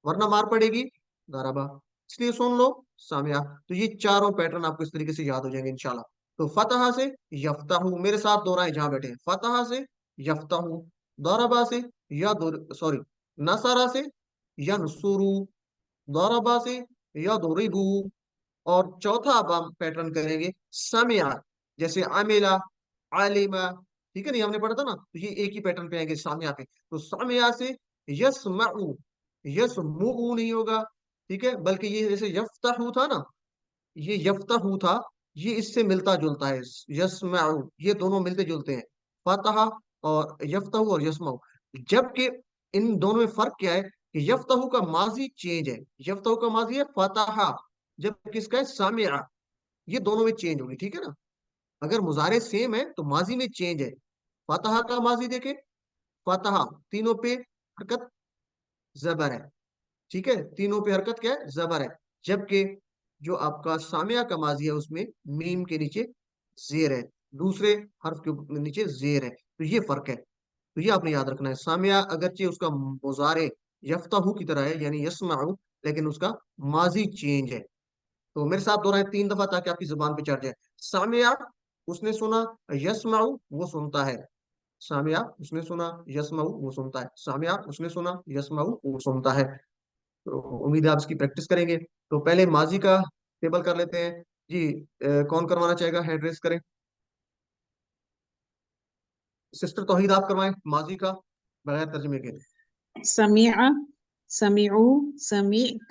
वरना मार पड़ेगी, दराबा। इसलिए सुन लो, सामिया। तो ये चारों पैटर्न आपको इस तरीके से याद हो जाएंगे इंशाल्लाह। तो फतहा से यफ्ताहू, मेरे साथ दोहराए जहां बैठे हैं। फतहा से यफ्ताहू, दौराबा से या सॉरी, नसारा से यनसुरू, दौराबा से या दुरिबू। और चौथा अब हम पैटर्न करेंगे समिया, जैसे अमिला, आलिमा। ठीक है नहीं, हमने पढ़ा था ना, तो ये एक ही पैटर्न पे आएंगे सामिया पे। तो सामिया से यस्मऊ, यस्मुऊ नहीं होगा, ठीक है, बल्कि ये जैसे यफ्ताहू था ना, ये यफ्ताहू था, ये इससे मिलता जुलता है। यस्मऊ, ये दोनों मिलते जुलते हैं, फतहा और यफ्ताहू और यस्मऊ। जबकि इन दोनों में फर्क क्या है कि यफ्ताहू का माजी चेंज है, यफ्ताहू का माजी है फतहा, जब किसका है सामिया। ये दोनों में चेंज होगी, ठीक है ना। अगर मुजारे सेम है तो माजी में चेंज है। फतहा का माजी देखे, फतहा, तीनों पे हरकत जबर है, ठीक है, तीनों पे हरकत क्या है, जबर है। जबकि जो आपका सामिया का माजी है उसमें मीम के नीचे जेर है, दूसरे हर्फ के नीचे जेर है। तो ये फर्क है। तो ये आपने याद रखना है। सामिया अगरचे उसका मुजारे यफ्ताहू की तरह है, यानी यस्माउ, लेकिन उसका माजी चेंज है। तो मेरे साथ दोहराए 3 दफा ताकि आपकी जुबान पे चढ़ जाए। सामिया, उसने सुना, यस्माउ, वो सुनता है। सामिया, उसने सुना, यस्माउ, वो सुनता है। सामिया, उसने सुना, यस्माउ, वो सुनता है। तो उम्मीद है आप इसकी प्रैक्टिस करेंगे। तो पहले माजी का टेबल कर लेते हैं जी। कौन करवाना चाहेगा, हैंड रेस करें। सिस्टर तौहीद, आप करवाएं माजी का बगैर तर्जुमे के। समिअ, समिउ, समिअत,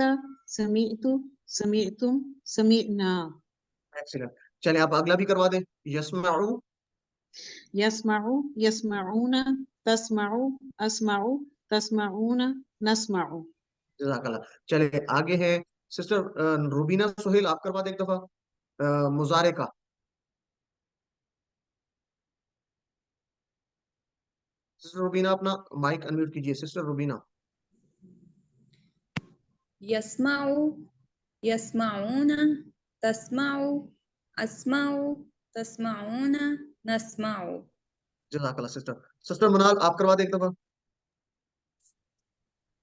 समिअतु, समिअतुम, समिअना। एक्सीलेंट। चले आप अगला भी करवा दें, यस्माउ। यस्मउ, यस्मऊन, तस्मउ, अस्मउ, तस्मऊन, नस्मउ। जज़ाकल्लाह। चले आगे है सिस्टर रुबीना सुहेल, आप करवा दें एक दफा मुजारे का। सिस्टर रुबीना, अपना माइक अनम्यूट कीजिए, सिस्टर रुबीना। यस्माउ, यस्माऊन, तस्माउ, अस्माउ, तस्माऊन, नस्माउ। जज़ाकल्लाह सिस्टर। सिस्टर मनाल, आप करवा दें एक दफा।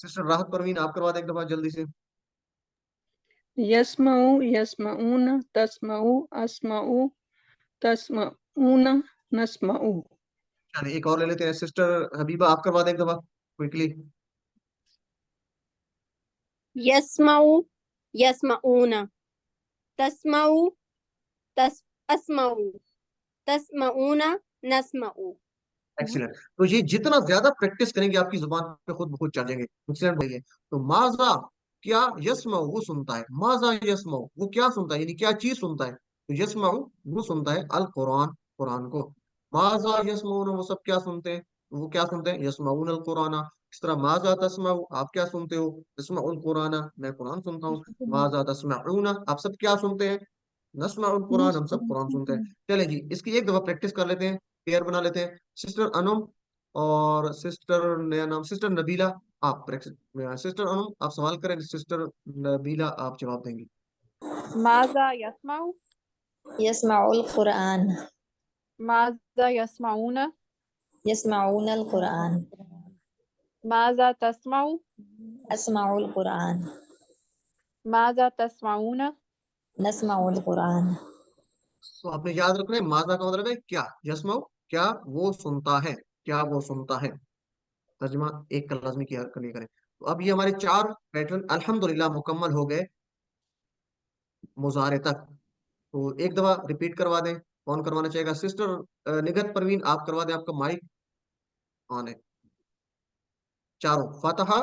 सिस्टर राहत परवीन, आप करवा दें एक दफा जल्दी से। यस्मऊ, यस्मऊन, तस्मऊ, अस्मऊ, तस्मऊन, नस्मऊ। चलिए एक और ले लेते हैं, सिस्टर हबीबा, आप करवा दें एक दफा क्विकली। यस्मऊ, यस्मऊन, तस्मऊ, अस्मऊ, तस्मऊन, नस्मऊ। एक्सीलेंट। तो ये जितना ज्यादा प्रैक्टिस करेंगे आपकी जुबान पे खुद ब खुद चढ़ जाएंगे। एक्सीलेंट भैया। तो माजा, क्या, यस्माउ, वो सुनता है। माजा यस्माउ, वो क्या सुनता है, यानी क्या चीज सुनता है। तो यस्माउ, वो सुनता है अल कुरान, कुरान को। माजा यस्माउन, वो सब क्या सुनते हैं, वो क्या सुनते हैं, यस्माउन अल कुराना। इस तरह माजा तस्माउ, आप क्या सुनते हो, तस्माउल कुराना, मैं कुरान सुनता हूँ। माजा तस्माउना, आप सब क्या सुनते हैं, नस्माउल कुरान, हम सब कुरान सुनते हैं। चले जी, इसकी एक दफा प्रैक्टिस कर लेते हैं, पेयर बना लेते हैं। सिस्टर अनुम और सिस्टर, नया नाम, सिस्टर नबीला, आप सिस्टर अनुम आप सवाल करें, सिस्टर नबीला आप जवाब देंगी। माजा यस्माउ, यस्माउल कुरान, माजा यस्माउना, यस्माउनल कुरान, माजा तस्माउ, अस्माउल कुरान, माजा तस्माउना, नस्माउल कुरान। तो आपने याद रखना है, माजा का मतलब है क्या, यस्माउ, क्या वो सुनता है, क्या वो सुनता है। तर्जमा एक का लाजमी किया करने करें। तो अब ये हमारे 4 पैटर्न अल्हम्दुलिल्लाह मुकम्मल हो गए मुजारे तक। तो एक दफा रिपीट करवा दें, कौन करवाना चाहेगा, सिस्टर निगत परवीन आप करवा दें, आपका माइक ऑन है। चारों फतहा,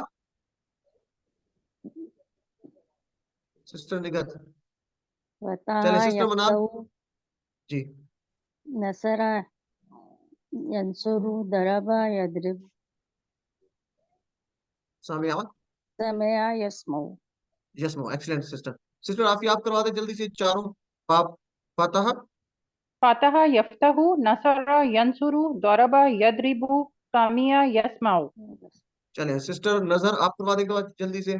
सिस्टर निगत, फतह चले सिस्टर मनाल यफ्तहु जी। नसरा यंसुरु दरबा यदरिब सामिया, समिया यस्मउ। यस्मो, एक्सीलेंट सिस्टर। सिस्टर आप करवा दें जल्दी से चारों। पाप, फतह, फतह यफ्तहु नसरा यंसुरु दरबा यदरिबु सामिया यस्माउ। चले सिस्टर नजर आप करवा देंगे जल्दी से।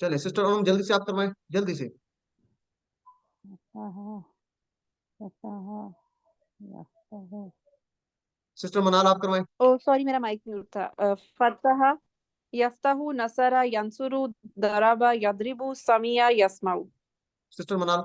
चले सिस्टर और जल्दी से आप करवाएं, जल्दी से। फतह फतह यफ्तहु। सिस्टर मनाल आप करवाएं। ओ सॉरी, मेरा माइक म्यूट था। फतह यफ्तहु नसरा यंसुरु दरबा यदरिबु समिया यस्माउ। सिस्टर मनाल।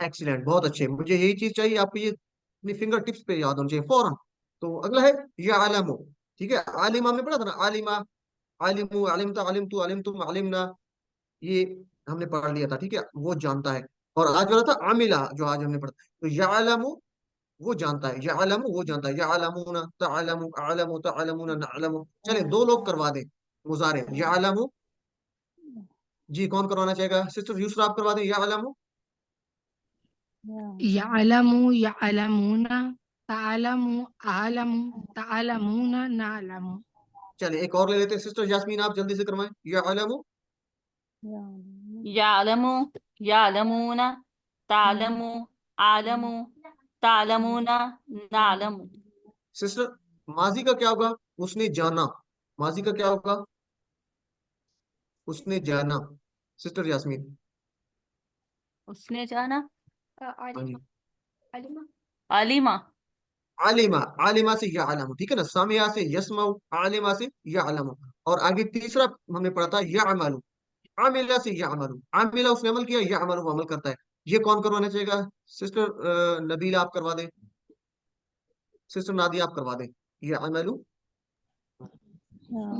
एक्सीलेंट, बहुत अच्छे। मुझे यही चीज चाहिए, आपको ये अपनी फिंगर टिप्स पे याद होना चाहिए फौरन। तो अगला है यालमु, ठीक है। आलिमा हमने पढ़ा था ना, आलिमा, आलिमु, आलिमता, आलिमतु, आलिमतुम, आलिमना, ये हमने पढ़ लिया था, ठीक है। वो जानता है। और आज वाला था आमिला, जो आज हमने पढ़ा। तो यालमु वो जानता है, यालमु वो जानता है, यालमुना तालमु आलमु तालमुना नअलमु। चले दो लोग करवा दें मुजारे। यालमु जी, कौन करवाना चाहेगा? सिस्टर यूसरा आप करवा दें यालमु। यअलमु यअलमूना तालमु आलमु तालमूना नालमु। चले एक और ले लेते हैं, सिस्टर यास्मीन आप जल्दी से करवाएं। यालमु, यालमु यालमूना तालमु आलमु तालमूना नालमु। सिस्टर माजी का क्या होगा? उसने जाना, माजी का क्या होगा? उसने जाना। सिस्टर यास्मीन। उसने जाना हाँ जी। अलिमा अलीमा। आलिमा, आलिमा से या आलम, ठीक है ना। सामिया से यसमाउ, आलिमा से या आलम। और आगे तीसरा हमने पढ़ा था या अमलु, आमिला से या अमलु, आमिला उसने अमल किया, या अमलु वो अमल करता है। ये कौन करवाना चाहेगा? सिस्टर नबीला आप करवा दें। सिस्टर नादिया आप करवा दें। या अमलु,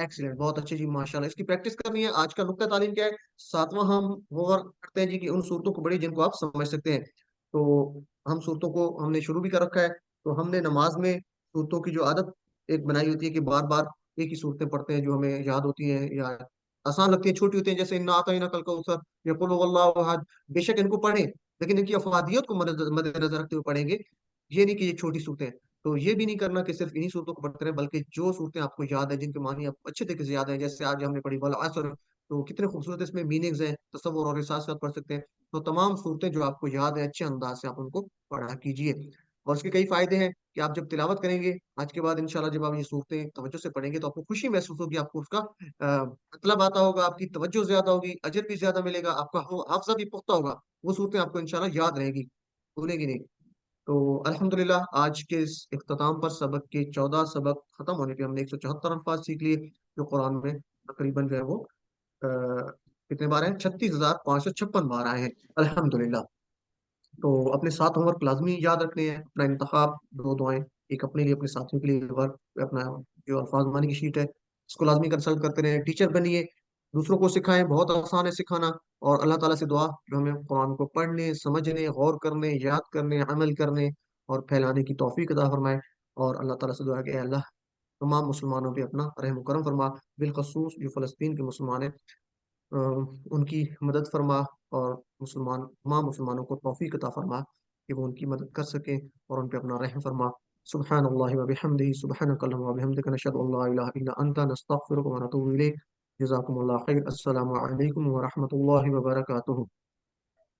एक्सीलेंट, बहुत अच्छी जी, माशाल्लाह। इसकी प्रैक्टिस करनी है। आज का नुक्ता तालीम क्या है? सातवां हम होमवर्क करते हैं जी, कि उन सूरतों को पढ़िए जिनको आप समझ सकते हैं। तो हम सूरतों को हमने शुरू भी कर रखा है। तो हमने नमाज में सूरतों की जो आदत एक बनाई होती है कि बार बार एक ही सूरतें पढ़ते हैं जो हमें याद होती हैं या आसान लगती है, छोटी होती हैं, जैसे इन्ना आतईना कल कौसर या कुल हुवल्लाहु अहद। बेशक इनको पढ़ें, लेकिन इनकी अफादियत को मद्देनजर रखते हुए पढ़ेंगे। ये नहीं कि ये छोटी सूरतें हैं। तो ये भी नहीं करना कि सिर्फ इन्हीं सूरतों को पढ़ते रहे, बल्कि जो सूरतें आपको याद है, जिनके मानी आपको अच्छे तरीके से याद है, जैसे आज हमने पढ़ी वल असर, तो कितने खूबसूरत इसमें मीनिंग्स हैं, तसव्वुर और साथ साथ पढ़ सकते हैं। तो तमाम सूरतें जो आपको याद है, अच्छे अंदाज से आप उनको पढ़ा कीजिए। और उसके कई फायदे हैं कि आप जब तिलावत करेंगे आज के बाद इंशाल्लाह, जब आप ये सूरतें तवज्जो से पढ़ेंगे तो आपको खुशी महसूस होगी, आपको उसका मतलब आता होगा, आपकी तवज्जो ज्यादा होगी, अजर भी ज्यादा मिलेगा, आपका हाफजा भी पुख्ता होगा। वो सूरतें आपको इंशाल्लाह याद रहेगी, भूलेगी नहीं। तो अल्हम्दुलिल्लाह, आज के इस इख्तिताम पर सबक के 14 सबक खत्म होने पे हमने 174 अल्फाज सीख लिए, जो कुरान में तकरीबन जो है वो कितने बार हैं? 36,556 बार आए हैं, अल्हम्दुलिल्लाह। तो अपने साथ होमवर्क लाजमी याद रखने हैं। अपना इंतखाब, दो दुआएं, एक अपने लिए, अपने साथियों के लिए वर्क, अपना जो अल्फाज मानी की शीट है इसको लाजमी कंसल्ट करते रहें। टीचर बनिए, दूसरों को सिखाएं, बहुत आसान है सिखाना। और अल्लाह ताला से दुआ जो हमें कुरान को पढ़ने, समझने, गौर करने, याद करने, अमल करने और फैलाने की तौफीक अता फरमाए। और अल्लाह ताला से दुआ है कि "ऐ अल्लाह, तमाम मुसलमानों पे अपना रहम करम फरमा, बिलखसूस जो फ़लस्तीन के मुसलमान हैं, अ, उनकी मदद फरमा। और मुसलमान, तमाम मुसलमानों को तौफीक अता फरमा कि वो उनकी मदद कर सकें और उन पे अपना रहम फरमा। सुब्हानल्लाहि व बिहम्दिही, सुब्हानकल्लाहुम्मा व बिहम्दिका, नशहदु अन ला इलाहा इल्ला अंता, नस्तगफिरुका व नतूबु इलैक। जज़ाकुमुल्लाहु खैर। अस्सलामु अलैकुम व रहमतुल्लाहि व बरकातुहू।